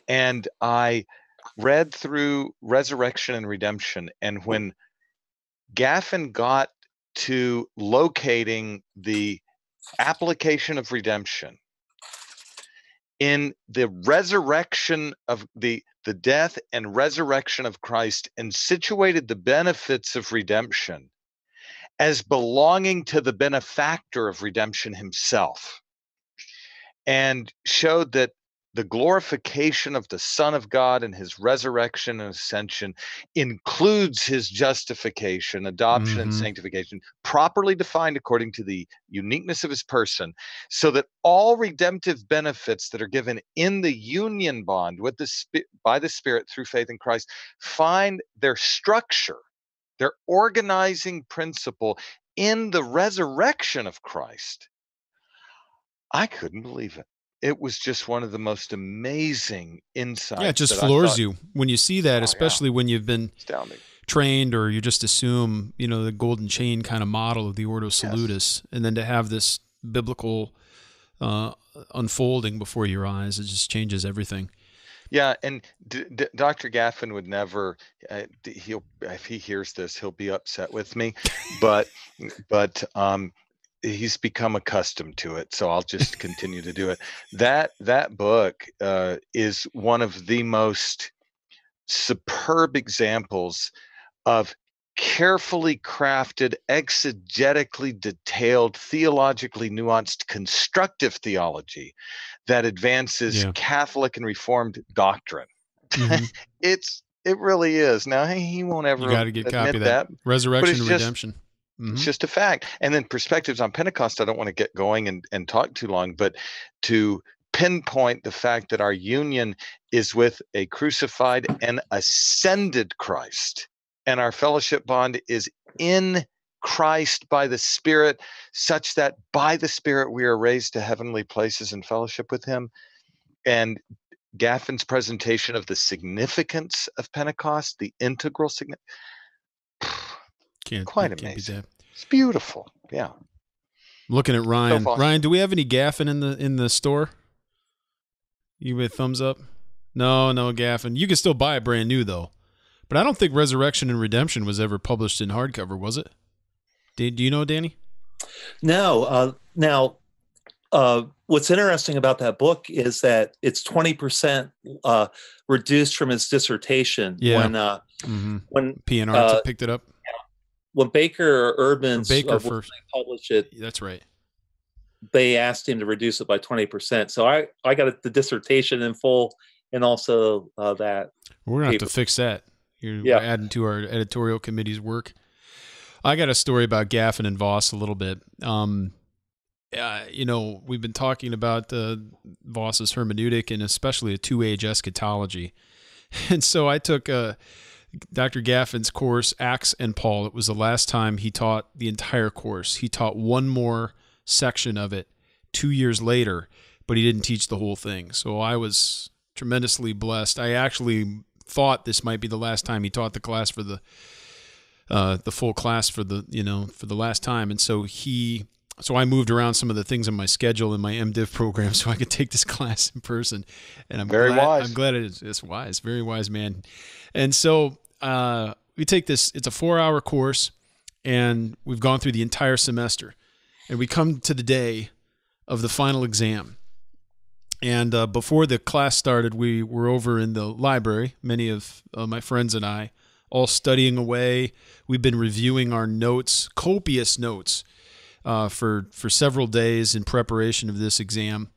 And I read through Resurrection and Redemption. And when Gaffin got to locating the application of redemption, in the resurrection of the death and resurrection of Christ, and situated the benefits of redemption as belonging to the benefactor of redemption himself, and showed that the glorification of the Son of God and his resurrection and ascension includes his justification, adoption, and sanctification, properly defined according to the uniqueness of his person, so that all redemptive benefits that are given in the union bond with by the Spirit through faith in Christ find their structure, their organizing principle in the resurrection of Christ. I couldn't believe it. It was just one of the most amazing insights. Yeah, it just floors you when you see that, especially when you've been trained, or you just assume, you know, the golden chain kind of model of the Ordo Salutis, and then to have this biblical unfolding before your eyes, it just changes everything. Yeah, and Dr. Gaffin would never. If he hears this, he'll be upset with me, but he's become accustomed to it, so I'll just continue to do it. That book is one of the most superb examples of carefully crafted, exegetically detailed, theologically nuanced, constructive theology that advances Catholic and Reformed doctrine. It really is. Now, he won't ever you got to get a copy of that. Resurrection and Redemption. It's just a fact. And then perspectives on Pentecost, I don't want to get going and talk too long, but to pinpoint the fact that our union is with a crucified and ascended Christ, and our fellowship bond is in Christ by the Spirit, such that by the Spirit we are raised to heavenly places in fellowship with him. And Gaffin's presentation of the significance of Pentecost, the integral significance, quite amazing. It's beautiful. Yeah. I'm looking at Ryan. So Ryan, do we have any Gaffin in the store? You with thumbs up? No Gaffin. You can still buy it brand new though. But I don't think Resurrection and Redemption was ever published in hardcover, was it? Do you know, Danny? No. Now, what's interesting about that book is that it's 20% reduced from his dissertation. Yeah. When PNR picked it up. When Baker or Urban's first published it, that's right. They asked him to reduce it by 20%. So I got the dissertation in full, and also that. We're gonna have to fix that. You're adding to our editorial committee's work. I got a story about Gaffin and Voss a little bit. You know, we've been talking about Voss's hermeneutic and especially a two-age eschatology, and so I took Dr. Gaffin's course, Acts and Paul, it was the last time he taught the entire course. He taught one more section of it 2 years later, but he didn't teach the whole thing. So I was tremendously blessed. I actually thought this might be the last time he taught the class for the full class for the last time. And so I moved around some of the things on my schedule in my MDiv program so I could take this class in person. And I'm glad it's wise, very wise man. And so we take this, it's a 4-hour course, and we've gone through the entire semester. And we come to the day of the final exam. And before the class started, we were over in the library, many of my friends and I, all studying away. We've been reviewing our notes, copious notes, for several days in preparation of this exam.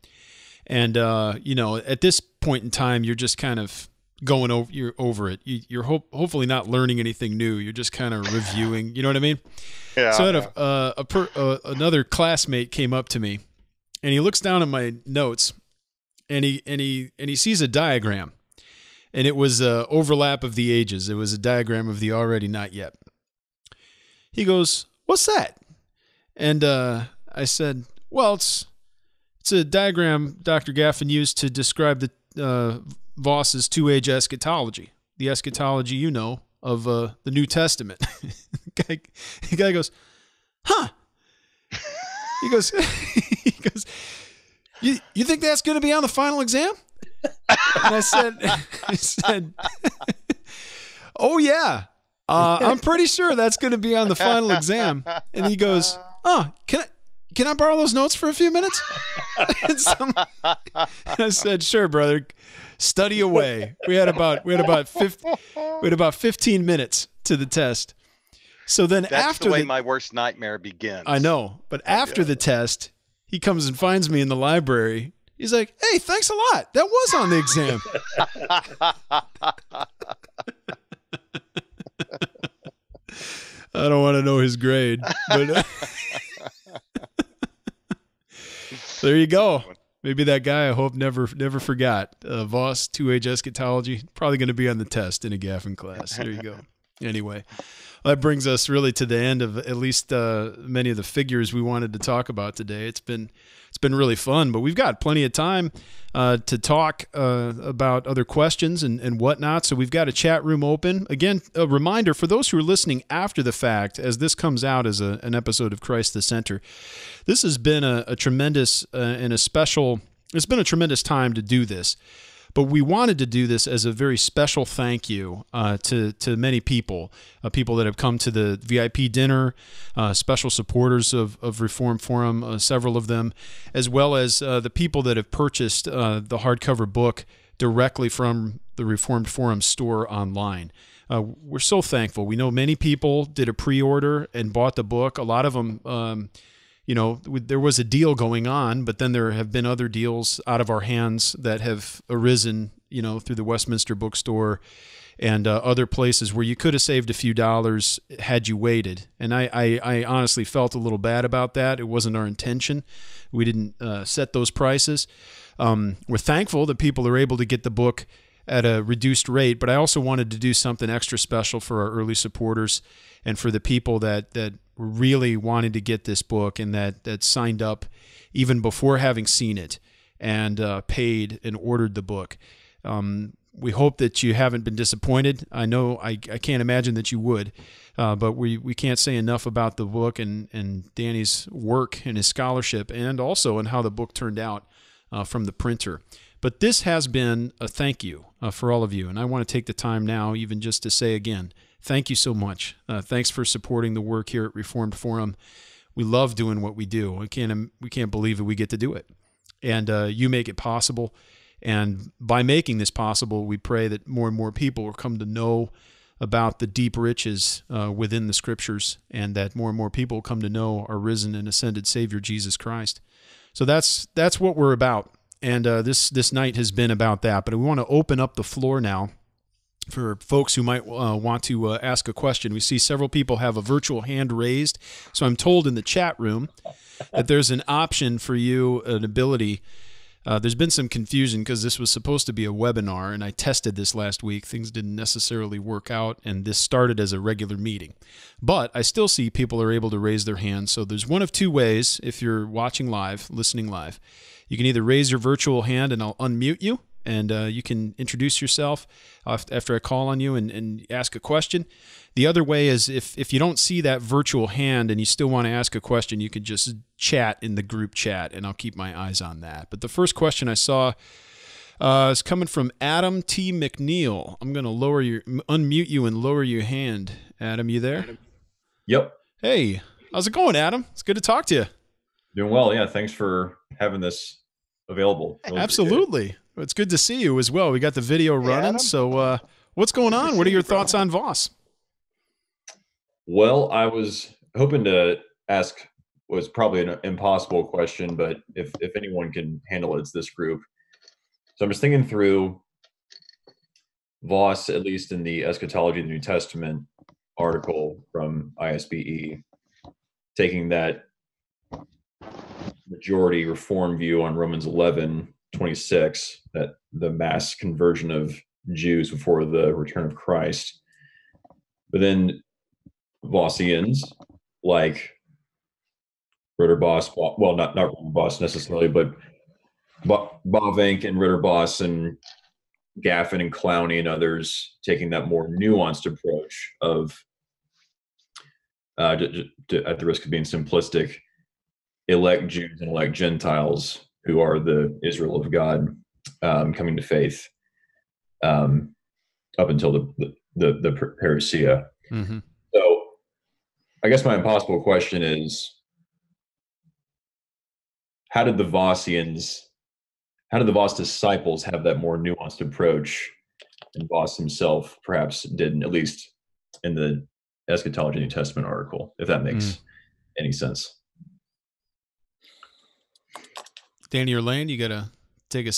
And, at this point in time, you're just kind of going over it. You're hopefully not learning anything new. You're just kind of reviewing. You know what I mean? Yeah. So another classmate came up to me, and he looks down at my notes, and he sees a diagram, and it was an overlap of the ages. It was a diagram of the already not yet. He goes, "What's that?" And I said, "Well, it's a diagram Dr. Gaffin used to describe the Voss's two-age eschatology, the eschatology of the New Testament." The guy goes, "Huh?" He goes, You think that's going to be on the final exam?" And I said, "Oh yeah, I'm pretty sure that's going to be on the final exam." And he goes, "Oh, can I borrow those notes for a few minutes?" And I said, "Sure, brother. Study away." We had about 15 minutes to the test. So then that's the way my worst nightmare begins. I know, but after the test, he comes and finds me in the library. He's like, "Hey, thanks a lot. That was on the exam." I don't want to know his grade, but there you go. Maybe that guy, I hope, never forgot. Voss, two-age eschatology, probably going to be on the test in a Gaffin class. There you go. Anyway, that brings us really to the end of at least many of the figures we wanted to talk about today. It's been really fun, but we've got plenty of time to talk about other questions and whatnot. So we've got a chat room open. Again, a reminder for those who are listening after the fact, as this comes out as an episode of Christ the Center, this has been a tremendous and a special. It's been a tremendous time to do this. But we wanted to do this as a very special thank you to many people, people that have come to the VIP dinner, special supporters of Reformed Forum, several of them, as well as the people that have purchased the hardcover book directly from the Reformed Forum store online. We're so thankful. We know many people did a pre-order and bought the book. A lot of them there was a deal going on, but then there have been other deals out of our hands that have arisen, through the Westminster Bookstore and other places where you could have saved a few dollars had you waited. And I honestly felt a little bad about that. It wasn't our intention. We didn't set those prices. We're thankful that people are able to get the book at a reduced rate, but I also wanted to do something extra special for our early supporters and for the people that really wanted to get this book and that signed up even before having seen it and paid and ordered the book. We hope that you haven't been disappointed. I know I can't imagine that you would, but we can't say enough about the book and Danny's work and his scholarship, and also in how the book turned out from the printer. But this has been a thank you for all of you, and I want to take the time now even just to say again, thank you so much. Thanks for supporting the work here at Reformed Forum. We love doing what we do. We can't believe that we get to do it, and you make it possible. And by making this possible, we pray that more and more people will come to know about the deep riches within the Scriptures, and that more and more people will come to know our risen and ascended Savior, Jesus Christ. So that's what we're about, and this night has been about that. But we want to open up the floor now for folks who might want to ask a question. We see several people have a virtual hand raised, so I'm told in the chat room that there's an option for you, an ability There's been some confusion because this was supposed to be a webinar, and I tested this last week. Things didn't necessarily work out, and this started as a regular meeting. But I still see people are able to raise their hands. So there's one of two ways if you're watching live, listening live. You can either raise your virtual hand, and I'll unmute you, and you can introduce yourself after I call on you and ask a question. The other way is if you don't see that virtual hand and you still want to ask a question, you could just chat in the group chat, and I'll keep my eyes on that. But the first question I saw is coming from Adam T. McNeil. I'm going to unmute you and lower your hand. Adam, you there? Yep. Hey, how's it going, Adam? It's good to talk to you. Doing well. Yeah. Thanks for having this available. Really Absolutely. It's good to see you as well. We got the video running. So what's going on? What are your thoughts on Voss? Well, I was hoping to ask was probably an impossible question, but if anyone can handle it, it's this group. So I'm just thinking through Voss, at least in the Eschatology of the New Testament article from ISBE, taking that majority reform view on Romans 11:26, that the mass conversion of Jews before the return of Christ. But then Vossians like Ritter Boss, well, not Ritter Boss necessarily, but Bavinck and Ritter Boss and Gaffin and Clowney and others taking that more nuanced approach of, at the risk of being simplistic, elect Jews and elect Gentiles who are the Israel of God coming to faith up until the parousia. Mm-hmm. So I guess my impossible question is, how did the Voss disciples have that more nuanced approach, and Voss himself perhaps didn't, at least in the Eschatology of the New Testament article, if that makes any sense? Danny or Lane, you got to take a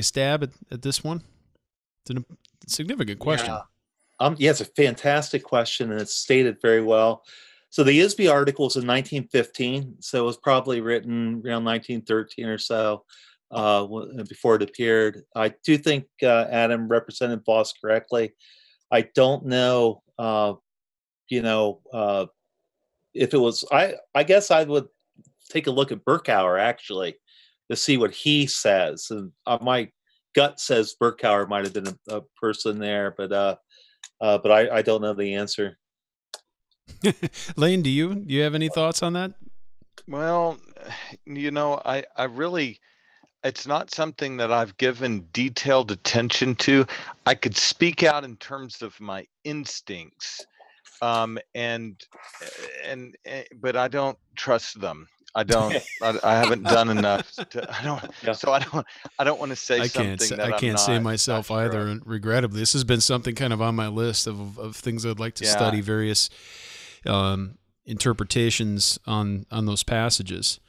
stab at this one. It's a significant question. Yeah, it's a fantastic question, and it's stated very well. So the ISB article is in 1915, so it was probably written around 1913 or so, before it appeared. I do think Adam represented Voss correctly. I don't know, if it was. I guess I would take a look at Berkouwer actually to see what he says, and my gut says Berkouwer might have been a person there, but I don't know the answer. Lane, do you have any thoughts on that? Well, I really, it's not something that I've given detailed attention to. I could speak out in terms of my instincts, but I don't trust them. I haven't done enough. So I don't want to say something that I can't say myself either. And regrettably, this has been something kind of on my list of things I'd like to study, various interpretations on those passages.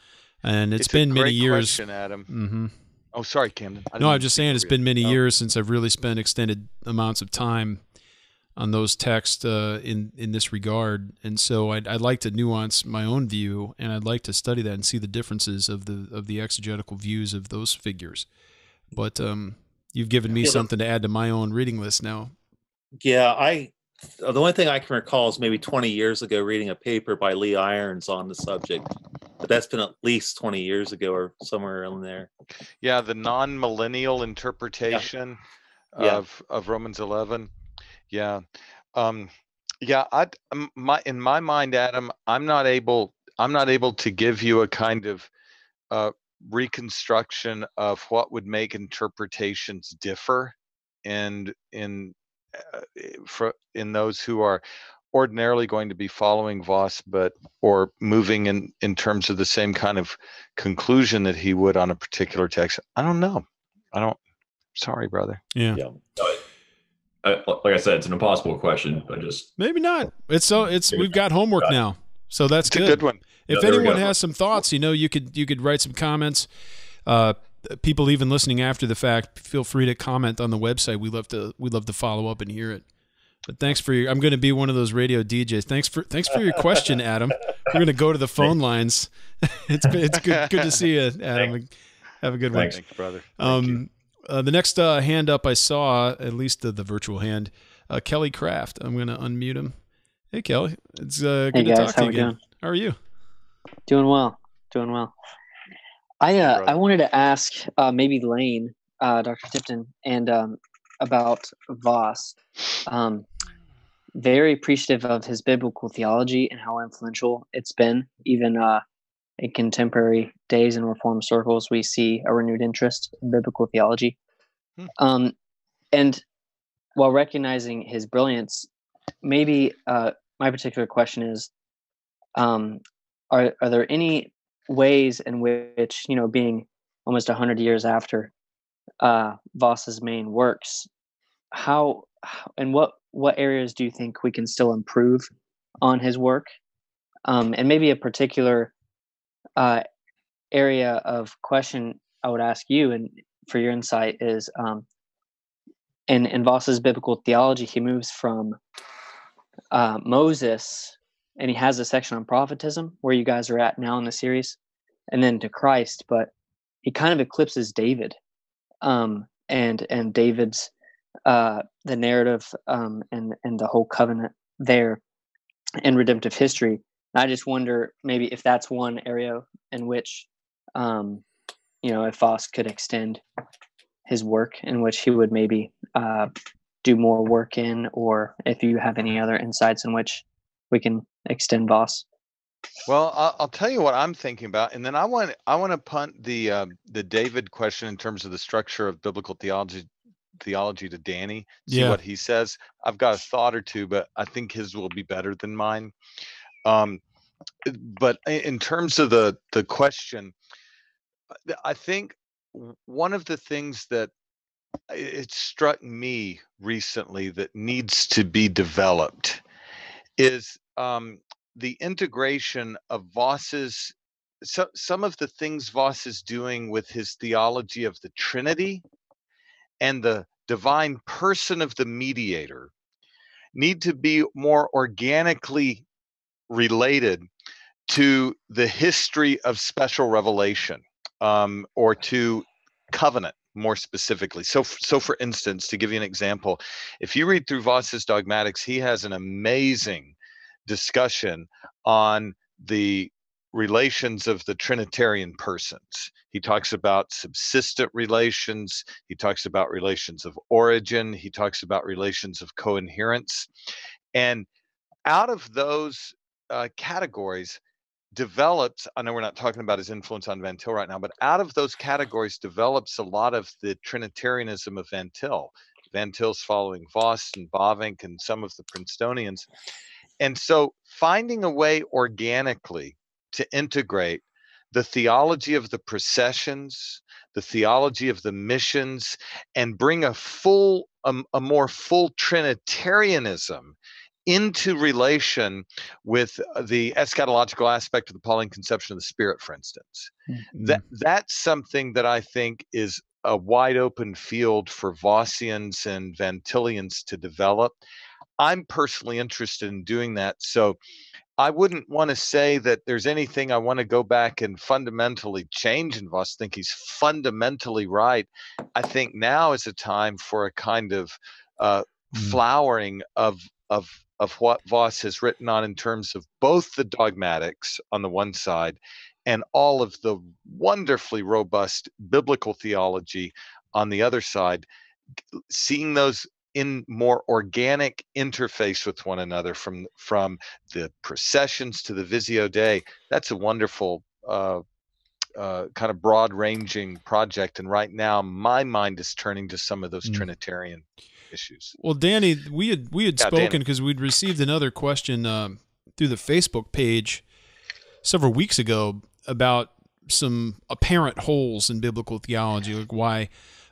And it's been many years. Question, Adam. Mm-hmm. Oh, sorry, Camden. No, I'm just saying it's been many years since I've really spent extended amounts of time on those texts in this regard, and so I'd like to nuance my own view, and I'd like to study that and see the differences of the exegetical views of those figures. But you've given me something to add to my own reading list now. Yeah, the only thing I can recall is maybe 20 years ago reading a paper by Lee Irons on the subject, but that's been at least 20 years ago or somewhere in there. Yeah, the non-millennial interpretation of Romans 11. Yeah. In my mind, Adam, I'm not able to give you a kind of reconstruction of what would make interpretations differ in those who are ordinarily going to be following Voss, or moving in terms of the same kind of conclusion that he would on a particular text. I don't know. Sorry, brother. Yeah. Like I said, it's an impossible question, but just maybe not. We've got homework now, so that's good. It's a good one. If anyone has some thoughts, you could write some comments. People even listening after the fact, feel free to comment on the website. We love to follow up and hear it. But thanks for I'm going to be one of those radio DJs. Thanks for your question, Adam. We're going to go to the phone lines. It's good to see you, Adam. Have a good one. Thanks. Thank you, brother. Thank you. The next hand up I saw, at least the virtual hand, Kelly Kraft. I'm going to unmute him. Hey, Kelly. It's good to guys, talk to how you we again. doing? How are you? Doing well. I wanted to ask maybe Lane, Dr. Tipton, and about Voss. Very appreciative of his biblical theology and how influential it's been. Even in contemporary days in Reformed circles, we see a renewed interest in biblical theology. And while recognizing his brilliance, maybe my particular question is, are there any ways in which, being almost 100 years after Voss's main works, how and what areas do you think we can still improve on his work? And maybe a particular area of question I would ask you, and for your insight, is in Voss's biblical theology, he moves from Moses, and he has a section on prophetism where you guys are at now in the series, and then to Christ, but he kind of eclipses David, and David's the narrative and the whole covenant there in redemptive history. I just wonder maybe if that's one area in which if Voss could extend his work, in which he would maybe do more work in, or if you have any other insights in which we can extend Voss. Well, I'll tell you what I'm thinking about, and then I want to punt the David question in terms of the structure of biblical theology to Danny. See what he says. I've got a thought or two, but I think his will be better than mine. But in terms of the question, I think one of the things that it struck me recently that needs to be developed is the integration of Voss's, some of the things Voss is doing with his theology of the Trinity and the divine person of the mediator need to be more organically related to the history of special revelation, or to covenant more specifically. So for instance, to give you an example, if you read through Voss's Dogmatics, he has an amazing discussion on the relations of the Trinitarian persons. He talks about subsistent relations. He talks about relations of origin. He talks about relations of coherence. And out of those categories develops, I know we're not talking about his influence on Van Til right now, but out of those categories develops a lot of the Trinitarianism of Van Til. Van Til's following Voss and Bavinck and some of the Princetonians. And so finding a way organically to integrate the theology of the processions, the theology of the missions, and bring a more full Trinitarianism into relation with the eschatological aspect of the Pauline conception of the Spirit, for instance. That's something that I think is a wide open field for Vossians and Van Tilians to develop. I'm personally interested in doing that. So I wouldn't want to say that there's anything I want to go back and fundamentally change in Voss. I think he's fundamentally right. I think now is a time for a kind of flowering of what Voss has written on in terms of both the dogmatics on the one side and all of the wonderfully robust biblical theology on the other side, seeing those in more organic interface with one another, from the processions to the Visio Dei. That's a wonderful kind of broad-ranging project. And right now, my mind is turning to some of those Trinitarian issues. Well, Danny, we had spoken because we'd received another question through the Facebook page several weeks ago about some apparent holes in biblical theology, like why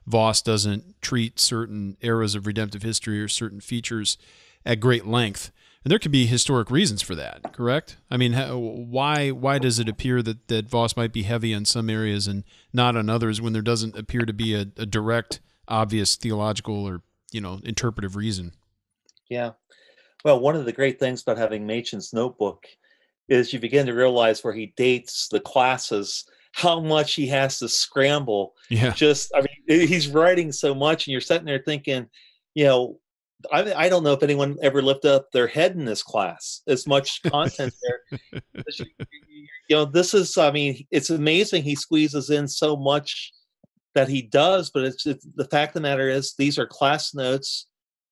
Voss doesn't treat certain eras of redemptive history or certain features at great length. And there could be historic reasons for that, correct? I mean, why does it appear that Voss might be heavy on some areas and not on others when there doesn't appear to be a direct, obvious theological or interpretive reason? Yeah. Well, one of the great things about having Machen's notebook is you begin to realize where he dates the classes, how much he has to scramble. Yeah. I mean, he's writing so much, and you're sitting there thinking, I don't know if anyone ever lifted up their head in this class. As much content there. This is, I mean, it's amazing he squeezes in so much that he does, but it's the fact of the matter is these are class notes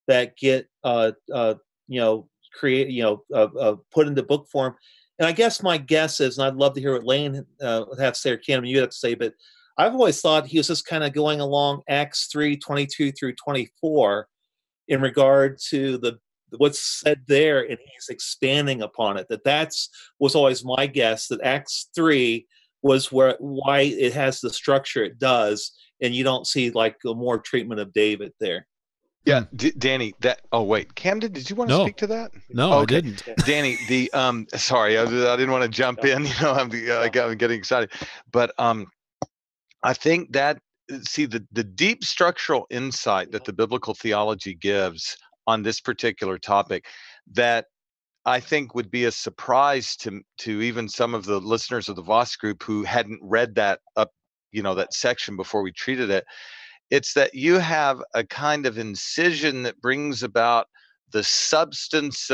that get put into book form. And I guess my guess is, and I'd love to hear what Lane would have to say, or Cam, you have to say, but I've always thought he was just kind of going along Acts 3:22 through 24 in regard to what's said there, and he's expanding upon it. Was always my guess, that Acts 3 was why it has the structure it does, and you don't see like a more treatment of David there. Yeah, Danny. Camden, did you want to speak to that? No, okay. I didn't. Danny, sorry, I didn't want to jump in. I'm getting excited, but I think that the deep structural insight that the biblical theology gives on this particular topic, that I think would be a surprise to even some of the listeners of the Voss group who hadn't read that section before we treated it. It's that you have a kind of incision that brings about the substance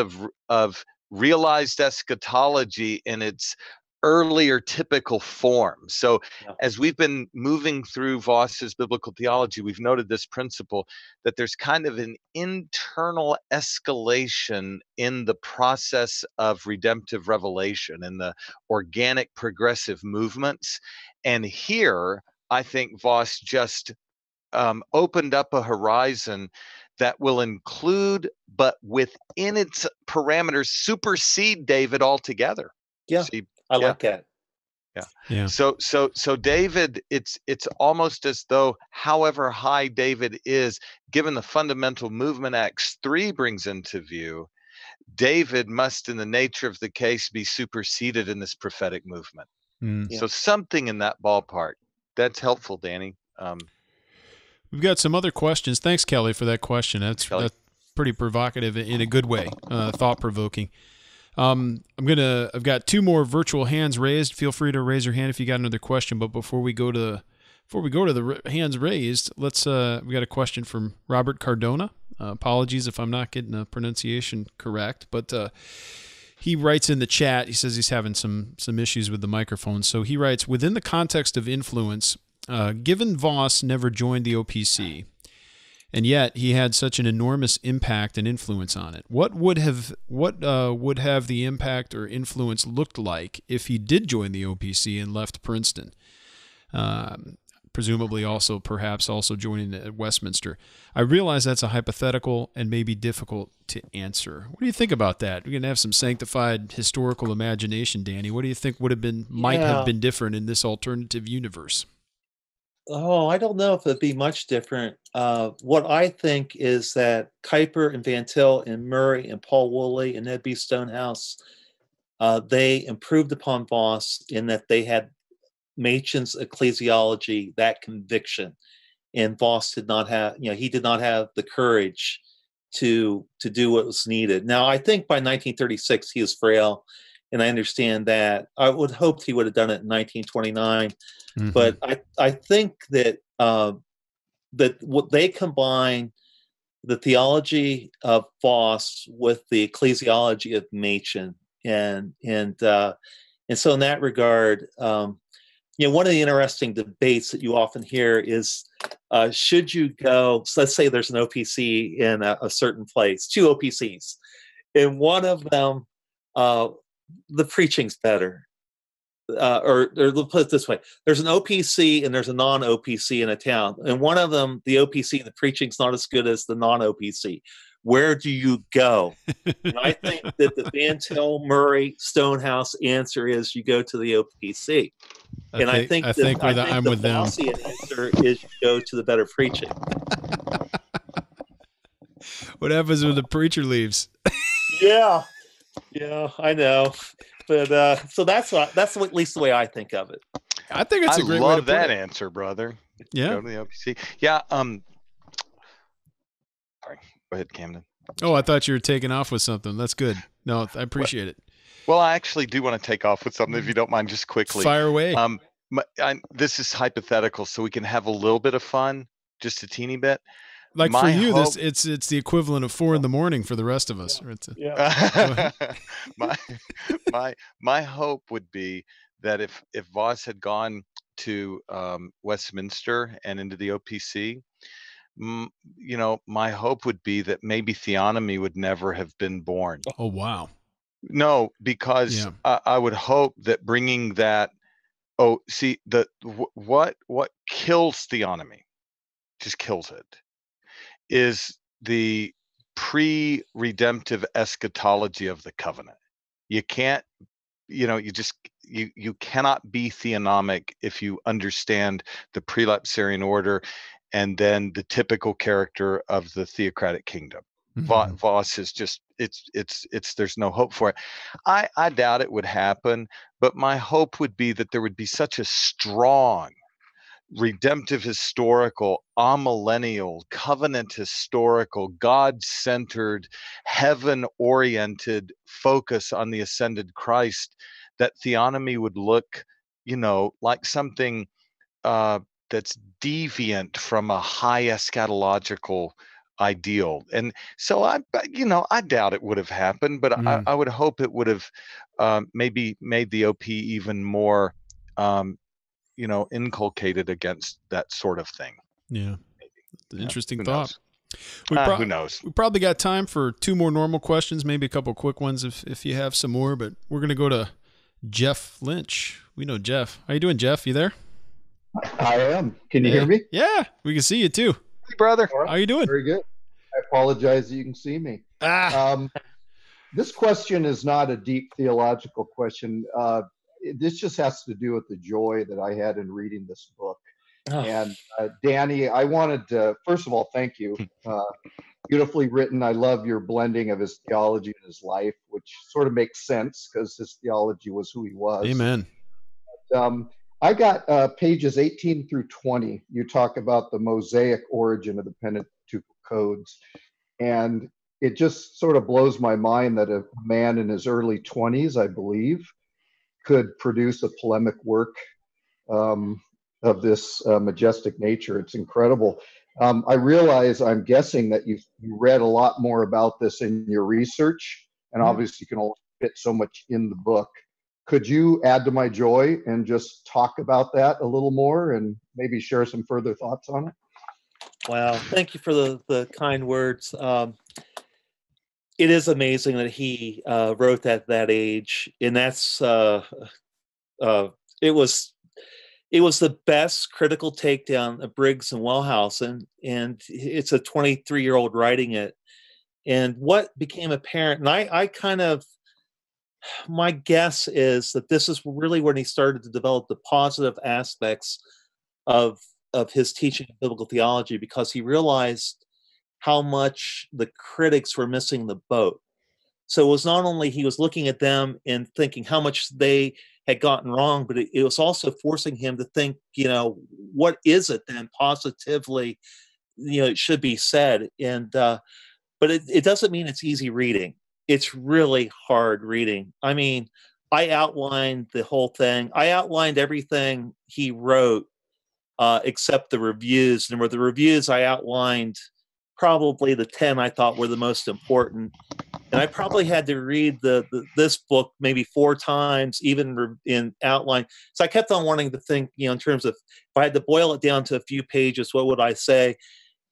of realized eschatology in its earlier typical form. So as we've been moving through Voss's biblical theology, we've noted this principle that there's kind of an internal escalation in the process of redemptive revelation and the organic progressive movements. And here, I think Voss just opened up a horizon that will include, but within its parameters, supersede David altogether. Yeah, I like that. Yeah. So David, it's almost as though, however high David is, given the fundamental movement Acts 3 brings into view, David must, in the nature of the case, be superseded in this prophetic movement. So something in that ballpark. That's helpful, Danny. We've got some other questions. Thanks, Kelly, for that question. That's pretty provocative in a good way, thought-provoking. I've got two more virtual hands raised. Feel free to raise your hand if you got another question. But before we go to the hands raised, we got a question from Robert Cardona. Apologies if I'm not getting the pronunciation correct, but he writes in the chat. He says he's having some issues with the microphone. So he writes, within the context of influence, given Voss never joined the OPC, and yet he had such an enormous impact and influence on it, what would have the impact or influence looked like if he did join the OPC and left Princeton? Presumably perhaps also joining at Westminster. I realize that's a hypothetical and maybe difficult to answer. What do you think about that? We're going to have some sanctified historical imagination, Danny. What do you think might have been different in this alternative universe? Oh, I don't know if it'd be much different. What I think is that Kuyper and Van Til and Murray and Paul Woolley and Ed B. Stonehouse, they improved upon Voss in that they had Machen's ecclesiology, that conviction, and Voss did not have. He did not have the courage to do what was needed. Now, I think by 1936 he was frail, and I understand that. I would hope he would have done it in 1929. Mm-hmm. But I think that that what they combine the theology of Voss with the ecclesiology of Machen, and so in that regard, one of the interesting debates that you often hear is, should you go? So let's say there's an OPC in a certain place, two OPCs, and one of them, the preaching's better. Or let's put it this way, there's an OPC and there's a non-OPC in a town, and one of them, the OPC, the preaching's not as good as the non-OPC. Where do you go? And I think that the Van Til, Murray, Stonehouse answer is you go to the OPC. I think the Vossian answer is you go to the better preaching. What happens when the preacher leaves? Yeah, I know. But so that's at least the way I think of it. I think it's a great way to put it. I love that answer, brother. Yeah. Go to the OPC. Yeah. Sorry. Go ahead, Camden. Oh, I thought you were taking off with something. That's good. No, I appreciate it. Well, I actually do want to take off with something, if you don't mind, just quickly. Fire away. this is hypothetical, so we can have a little bit of fun, just a teeny bit. Like for you, it's the equivalent of 4 a.m. for the rest of us. Yeah. My hope would be that if Voss had gone to Westminster and into the OPC, my hope would be that maybe theonomy would never have been born. Oh, wow. No, because I would hope that bringing that, what kills theonomy, just kills it, is the pre-redemptive eschatology of the covenant. You can't, you cannot be theonomic if you understand the prelapsarian order and then the typical character of the theocratic kingdom. Mm-hmm. Voss is just, it's there's no hope for it. I doubt it would happen, but my hope would be that there would be such a strong redemptive historical, amillennial, covenant historical, God-centered, heaven-oriented focus on the ascended Christ that theonomy would look, like something that's deviant from a high eschatological ideal. And so I doubt it would have happened, but I would hope it would have maybe made the OP even more inculcated against that sort of thing. Yeah. Interesting thought. Who knows? We probably got time for 2 more normal questions, maybe a couple quick ones if you have some more, but we're going to go to Jeff Lynch. We know Jeff. How you doing, Jeff? You there? I am. Can you hear me? Yeah, we can see you too. Hey, brother. Right. How you doing? Very good. I apologize that you can see me. This question is not a deep theological question. This just has to do with the joy that I had in reading this book. Oh. And Danny, I wanted to, first of all, thank you. Beautifully written. I love your blending of his theology and his life, which sort of makes sense because his theology was who he was. Amen. I got pages 18 through 20. You talk about the Mosaic origin of the Pentateuch codes. And it just sort of blows my mind that a man in his early 20s, I believe, could produce a polemic work of this majestic nature. It's incredible. I realize, I'm guessing that you read a lot more about this in your research, and obviously you can only fit so much in the book. Could you add to my joy and just talk about that a little more and maybe share some further thoughts on it? Wow. Thank you for the kind words. It is amazing that he wrote at that age, and that's it was the best critical takedown of Briggs and Wellhausen, and it's a 23-year-old writing it. And what became apparent, and I kind of, my guess is that this is really when he started to develop the positive aspects of his teaching of biblical theology, because he realized how much the critics were missing the boat. So it was not only he was looking at them and thinking how much they had gotten wrong, but it was also forcing him to think, what is it then positively, it should be said. And, but it doesn't mean it's easy reading. It's really hard reading. I mean, I outlined the whole thing. I outlined everything he wrote, except the reviews. And with the reviews, I outlined probably the 10 I thought were the most important. And I probably had to read this book maybe 4 times, even in outline. So I kept on wanting to think, in terms of, if I had to boil it down to a few pages, what would I say?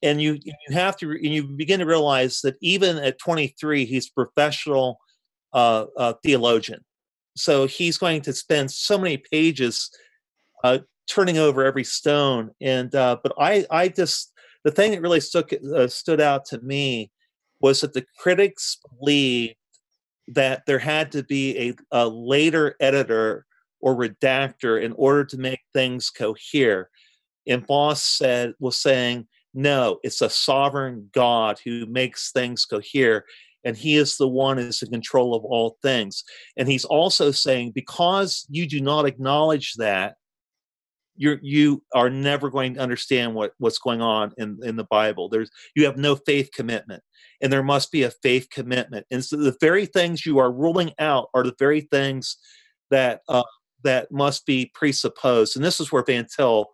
And you have to, and you begin to realize that even at 23, he's a professional theologian. So he's going to spend so many pages turning over every stone. And but I just, the thing that really stood out to me was that the critics believed that there had to be a later editor or redactor in order to make things cohere. And Voss was saying, no, it's a sovereign God who makes things cohere, and he is the one who is in control of all things. And he's also saying, because you do not acknowledge that, you are never going to understand what's going on in the Bible. You have no faith commitment, and there must be a faith commitment. And so the very things you are ruling out are the very things that that must be presupposed. And this is where Van Til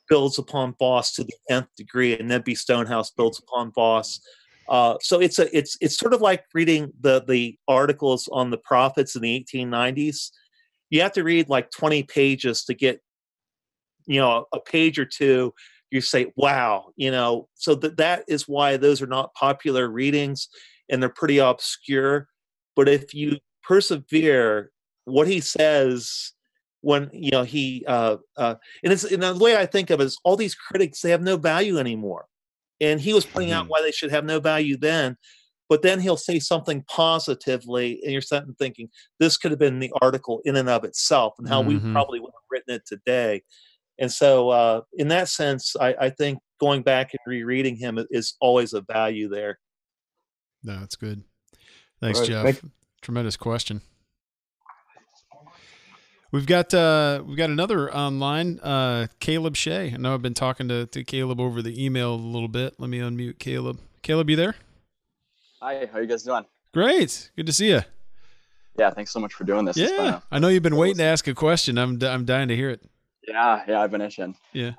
builds upon Voss to the nth degree, and Nebby Stonehouse builds upon Voss. So it's sort of like reading the articles on the prophets in the 1890s. You have to read like 20 pages to get, a page or two. You say, wow, so that is why those are not popular readings, and they're pretty obscure. But if you persevere, what he says when, he, and the way I think of it is all these critics, they have no value anymore. And he was pointing out why they should have no value then, but then he'll say something positively, and you're sitting thinking, this could have been the article in and of itself, and how we probably would have written it today. And so in that sense, I think going back and rereading him is always a value there. No, that's good. Thanks, Right. Jeff. Tremendous question. We've got another online, Caleb Shea. I know I've been talking to Caleb over the email a little bit. Let me unmute Caleb. Caleb, you there? Hi, how are you guys doing? Great. Good to see you. Yeah, thanks so much for doing this. Yeah, I know you've been waiting to ask a question. I'm dying to hear it. Yeah, I've been itching. Yeah.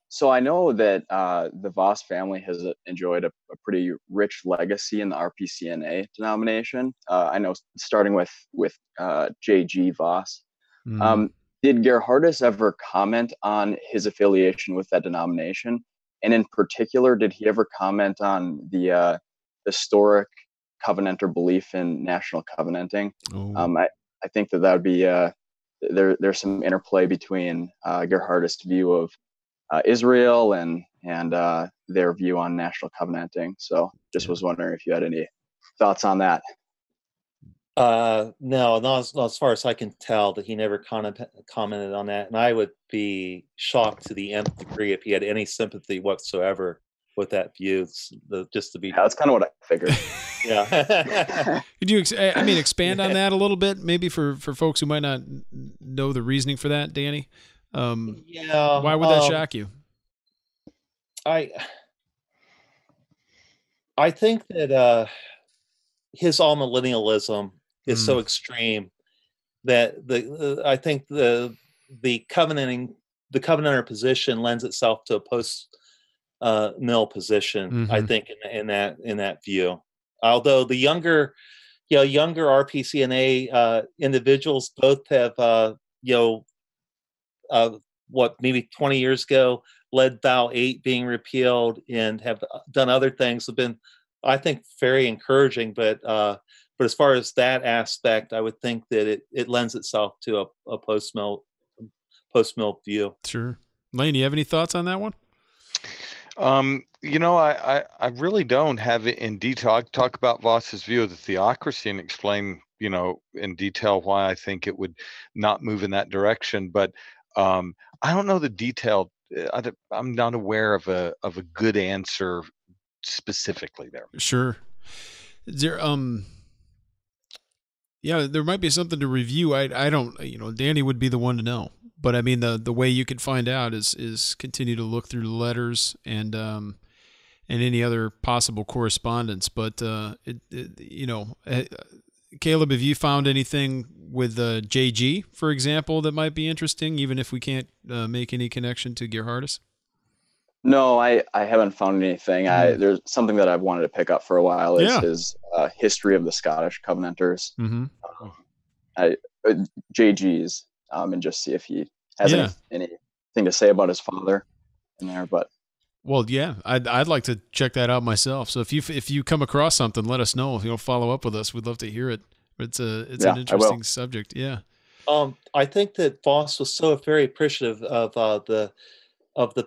So I know that the Voss family has enjoyed a pretty rich legacy in the RPCNA denomination. I know starting with J.G. Voss. Did Geerhardus ever comment on his affiliation with that denomination? And in particular, did he ever comment on the historic covenanter belief in national covenanting? I think that would be there's some interplay between Geerhardus' view of Israel and their view on national covenanting. So just was wondering if you had any thoughts on that. No, not as far as I can tell, that he never commented on that. And I would be shocked to the nth degree if he had any sympathy whatsoever with that view. Just to be, yeah, that's kind of what I figured. Yeah. Could you, expand on that a little bit, maybe for folks who might not know the reasoning for that, Danny? Yeah. Why would that shock you? I think that his all-millennialism is so extreme that I think the covenanter position lends itself to a post-mill position. I think in that view. Although the younger RPCNA individuals both have maybe 20 years ago led Thou 8 being repealed and have done other things, have been, I think, very encouraging. But as far as that aspect, I would think that it lends itself to a post-mill view. Sure. Lane, do you have any thoughts on that one? I really don't have it in detail. I talk about Voss's view of the theocracy and explain, in detail why I think it would not move in that direction. But I don't know the detail. I'm not aware of a good answer specifically there. Sure. There, there might be something to review. I don't, Danny would be the one to know. But I mean, the way you can find out is continue to look through the letters and any other possible correspondence. But Caleb, have you found anything with JG, for example, that might be interesting, even if we can't make any connection to Geerhardus? No, I haven't found anything. There's something that I've wanted to pick up for a while is his history of the Scottish Covenanters. JG's. And just see if he has anything to say about his father in there. But I'd like to check that out myself. So if you come across something, let us know. If you'll follow up with us, we'd love to hear it. It's an interesting subject. Yeah. I think that Voss was so very appreciative of the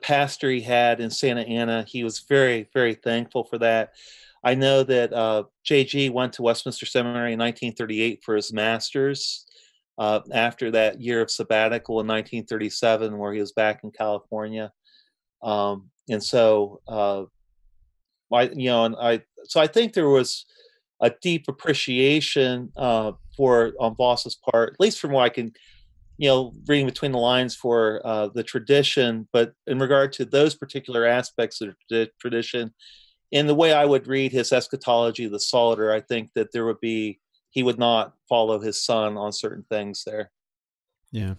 pastor he had in Santa Ana. He was very, very thankful for that. I know that JG went to Westminster Seminary in 1938 for his master's. After that year of sabbatical in 1937, where he was back in California, and so I think there was a deep appreciation on Voss's part, at least from what I can, reading between the lines, for the tradition. But in regard to those particular aspects of the tradition, in the way I would read his eschatology of the Psalter, I think that he would not follow his son on certain things there. Yeah.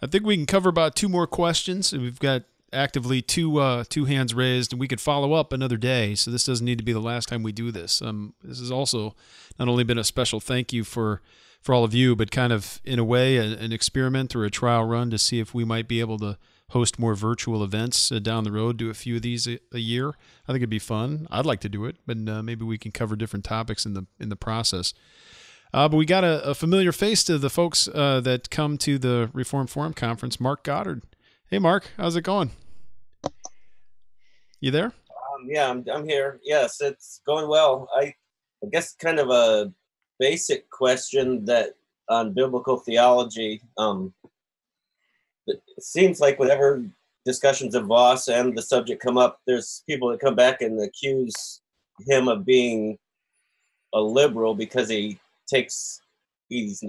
I think we can cover about 2 more questions. We've got actively two hands raised, and we could follow up another day. So this doesn't need to be the last time we do this. This has also not only been a special thank you for all of you, but kind of in a way an experiment or a trial run to see if we might be able to host more virtual events down the road, do a few of these a year. I think it'd be fun. I'd like to do it, but maybe we can cover different topics in the process. But we got a familiar face to the folks that come to the Reformed Forum Conference, Mark Goddard. Hey, Mark, how's it going? You there? Yeah, I'm here. Yes, it's going well. I guess kind of a basic question that on biblical theology. It seems like whenever discussions of Voss and the subject come up, there's people that come back and accuse him of being a liberal because he's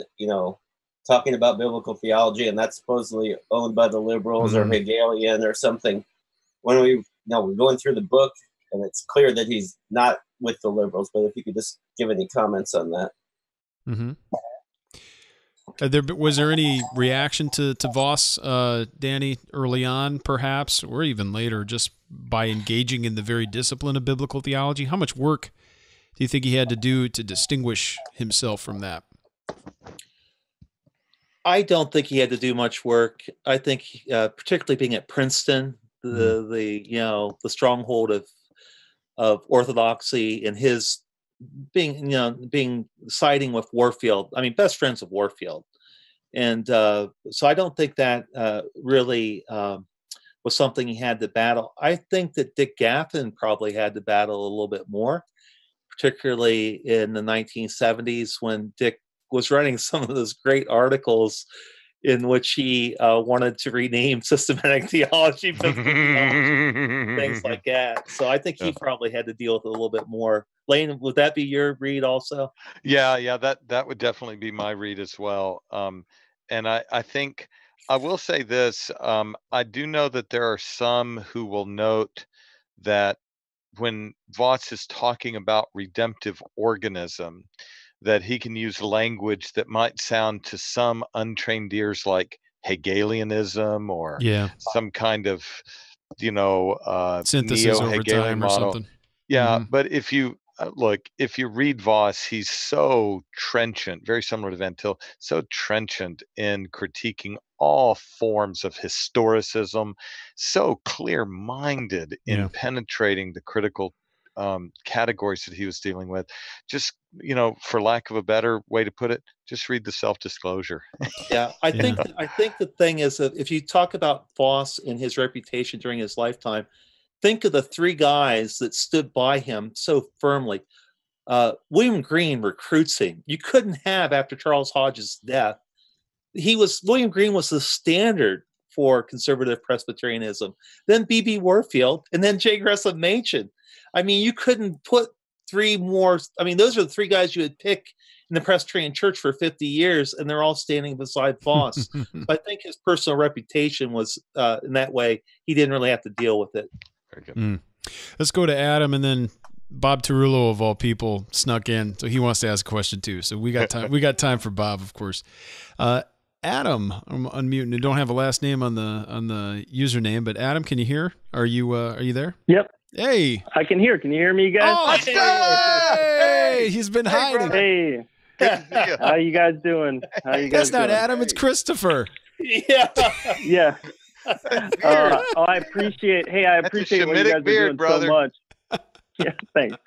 talking about biblical theology, and that's supposedly owned by the liberals or Hegelian or something. When we're going through the book, and it's clear that he's not with the liberals, but if you could just give any comments on that. Mm-hmm. Was there any reaction to Voss, Danny, early on, perhaps, or even later, just by engaging in the very discipline of biblical theology? How much work do you think he had to do to distinguish himself from that? I don't think he had to do much work. I think, particularly being at Princeton, the stronghold of orthodoxy, and his being siding with Warfield. I mean, best friends of Warfield, and so I don't think that really was something he had to battle. I think that Dick Gaffin probably had to battle a little bit more, particularly in the 1970s when Dick was writing some of those great articles in which he wanted to rename systematic theology, biblical theology, things like that. So I think he probably had to deal with it a little bit more. Lane, would that be your read also? Yeah, that would definitely be my read as well. And I think I will say this. I do know that there are some who will note that when Voss is talking about redemptive organism, that he can use language that might sound to some untrained ears like Hegelianism or some kind of, synthesis over time or something. Yeah, but if you if you read Voss, he's so trenchant, very similar to Van Til, so trenchant in critiquing all forms of historicism, so clear-minded in penetrating the critical categories that he was dealing with. Just, for lack of a better way to put it, just read the self-disclosure. Yeah, I think the thing is that if you talk about Voss and his reputation during his lifetime, think of the 3 guys that stood by him so firmly. William Green recruits him. You couldn't have after Charles Hodge's death. William Green was the standard for conservative Presbyterianism. Then B.B. Warfield, and then J. Gresham Machen. I mean, you couldn't put 3 more. I mean, those are the 3 guys you would pick in the Presbyterian Church for 50 years, and they're all standing beside Voss. I think his personal reputation was in that way. He didn't really have to deal with it. Very good. Let's go to Adam, and then Bob Tarullo, of all people, snuck in, so he wants to ask a question too. So we got time. We got time for Bob, of course. Adam, I'm unmuting. I don't have a last name on the username, but Adam, can you hear? Are you there? Yep. Hey, I can hear. Can you hear me, guys? Oh, hey, he's been hiding. Hey, how you guys doing? That's not Adam. It's Christopher. Yeah. I appreciate. Hey, I appreciate what you guys are doing so much. Yeah, thanks.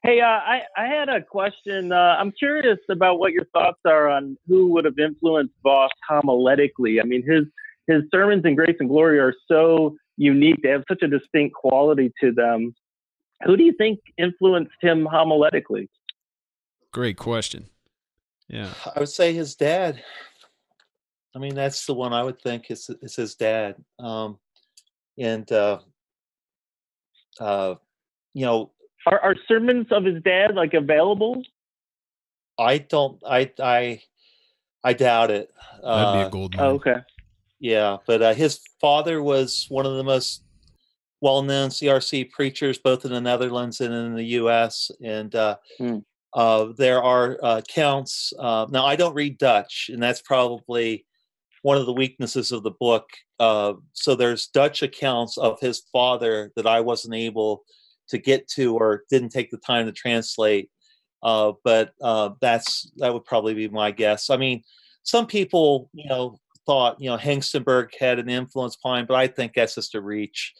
Hey, I had a question. I'm curious about what your thoughts are on who would have influenced Voss homiletically. I mean, his sermons in Grace and Glory are so unique. They have such a distinct quality to them. Who do you think influenced him homiletically? Great question. Yeah, I would say his dad. I mean, that's the one I would think is his dad. Are sermons of his dad available? I doubt it. That'd be a gold mine. Oh, okay. Yeah, but his father was one of the most well-known CRC preachers, both in the Netherlands and in the U.S. And there are accounts. Now, I don't read Dutch, and that's probably one of the weaknesses of the book. So there's Dutch accounts of his father that I wasn't able to get to or didn't take the time to translate. But that would probably be my guess. I mean, some people, thought, Hengstenberg had an influence upon him, but I think that's just a reach.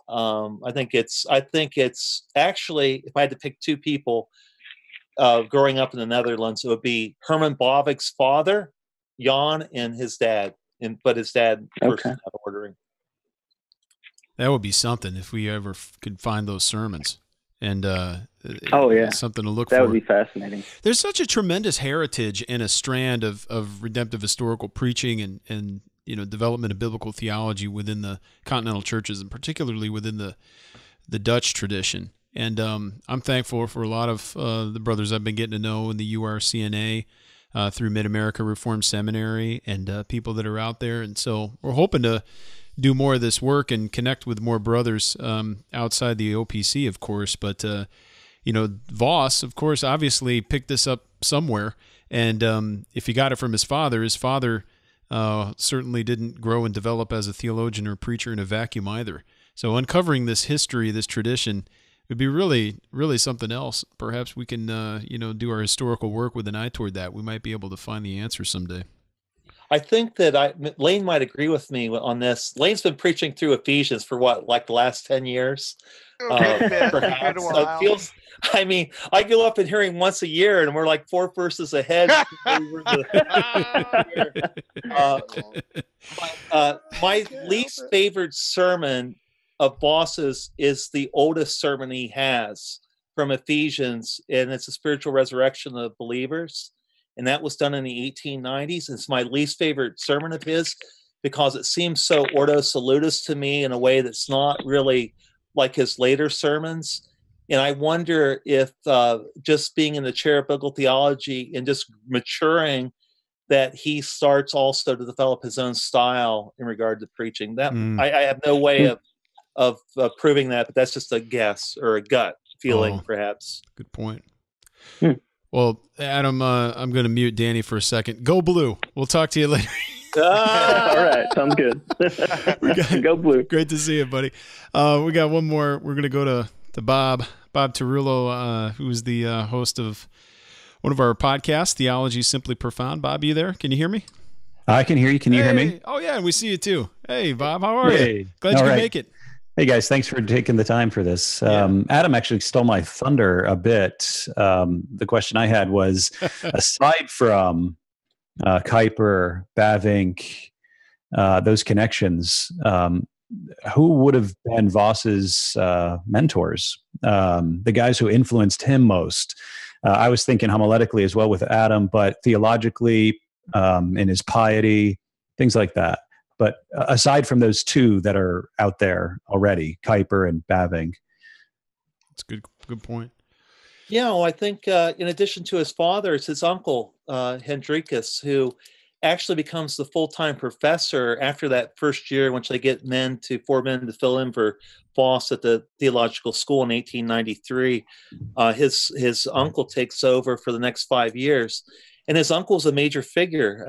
I think it's actually, if I had to pick two people growing up in the Netherlands, it would be Herman Bavinck's father, Jan, and his dad. But his dad first not ordering. That would be something if we ever could find those sermons. And something to look for. That would be fascinating. There's such a tremendous heritage and a strand of redemptive historical preaching and development of biblical theology within the continental churches, and particularly within the Dutch tradition. And I'm thankful for a lot of the brothers I've been getting to know in the URCNA through Mid-America Reformed Seminary and people that are out there. And so we're hoping to do more of this work and connect with more brothers outside the OPC, of course. But, Voss, of course, obviously picked this up somewhere. And if he got it from his father certainly didn't grow and develop as a theologian or preacher in a vacuum either. So uncovering this history, this tradition, would be really, really something else. Perhaps we can, do our historical work with an eye toward that. We might be able to find the answer someday. I think that Lane might agree with me on this. Lane's been preaching through Ephesians for the last 10 years. Perhaps. It feels, I go up and hearing once a year, and we're like 4 verses ahead. My least favorite sermon of Voss's is the oldest sermon he has from Ephesians, and it's the spiritual resurrection of believers. And that was done in the 1890s. It's my least favorite sermon of his because it seems so ordo salutis to me in a way that's not really like his later sermons. And I wonder if just being in the chair of biblical theology and just maturing, that he starts also to develop his own style in regard to preaching. That I have no way of proving that, but that's just a guess or a gut feeling, perhaps. Good point. Well, Adam, I'm going to mute Danny for a second. Go Blue. We'll talk to you later. All right. Sounds good. Go Blue. Great to see you, buddy. We got one more. We're going to go to Bob Tarullo, who's the host of one of our podcasts, Theology Simply Profound. Bob, you there? Can you hear me? I can hear you. Can you hear me? Oh, yeah, and we see you too. Hey, Bob, how are you? Glad you could make it. Hey, guys, thanks for taking the time for this. Adam actually stole my thunder a bit. The question I had was, aside from Kuyper, Bavinck, those connections, who would have been Voss's mentors, the guys who influenced him most? I was thinking homiletically as well with Adam, but theologically, in his piety, things like that. But aside from those two that are out there already, Kuyper and Bavinck. That's a good point. Yeah, well, I think in addition to his father, it's his uncle, Hendrikus, who actually becomes the full-time professor after that first year, in which they get 4 men to fill in for Voss at the theological school in 1893. His uncle takes over for the next 5 years. And his uncle's a major figure,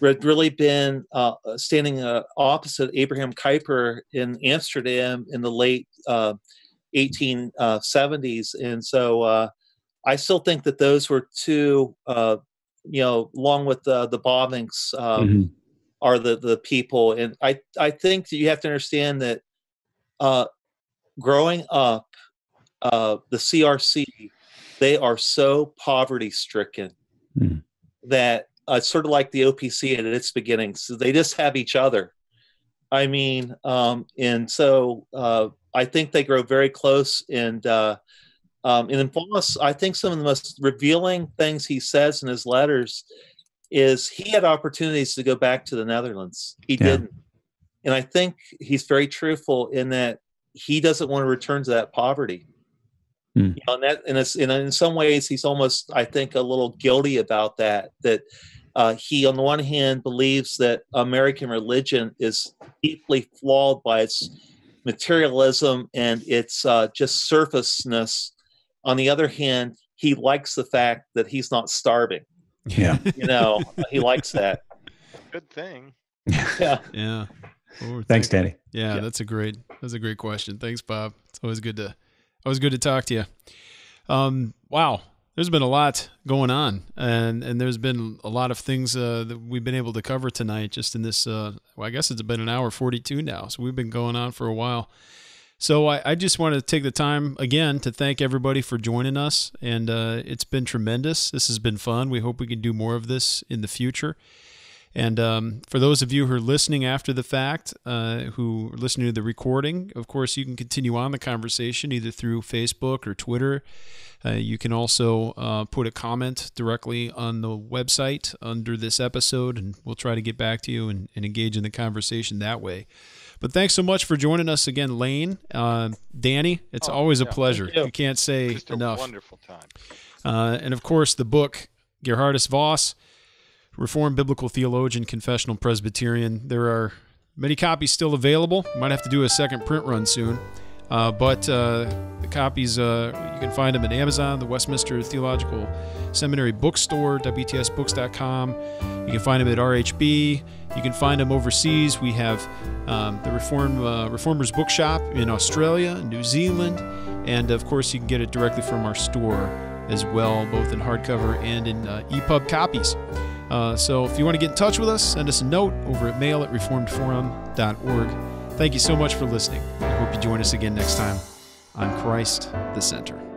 had really been standing opposite Abraham Kuyper in Amsterdam in the late 1870s. And so I still think that those were two, along with the Bavincks, are the people. And I think that you have to understand that growing up, the CRC, they are so poverty-stricken that it's sort of like the OPC at its beginning. So they just have each other. And so I think they grow very close. And in Voss, I think some of the most revealing things he says in his letters is he had opportunities to go back to the Netherlands. He didn't. And I think he's very truthful in that he doesn't want to return to that poverty. And in some ways, he's almost, I think, a little guilty about that he, on the one hand, believes that American religion is deeply flawed by its materialism and its just surfaceness. On the other hand, he likes the fact that he's not starving. Yeah. He likes that. good thing. Yeah. Yeah. Thanks, Danny. Yeah, that's a great question. Thanks, Bob. It's always good to talk to you. Wow, there's been a lot going on, and there's been a lot of things that we've been able to cover tonight. Just in this, well, I guess it's been an hour 42 now, so we've been going on for a while. So I just want to take the time again to thank everybody for joining us, and it's been tremendous. This has been fun. We hope we can do more of this in the future. And for those of you who are listening after the fact, who are listening to the recording, of course, you can continue on the conversation either through Facebook or Twitter. You can also put a comment directly on the website under this episode, and we'll try to get back to you and engage in the conversation that way. But thanks so much for joining us again, Lane. Danny, it's always a pleasure. You can't say Just enough. A wonderful time. And of course, the book, Geerhardus Vos, Reformed Biblical Theologian, Confessional Presbyterian. There are many copies still available. Might have to do a second print run soon. But the copies, you can find them at Amazon, the Westminster Theological Seminary Bookstore, WTSbooks.com. You can find them at RHB. You can find them overseas. We have the Reformers Bookshop in Australia, New Zealand, and of course you can get it directly from our store as well, both in hardcover and in EPUB copies. So if you want to get in touch with us, send us a note over at mail@reformedforum.org. Thank you so much for listening. I hope you join us again next time on Christ the Center.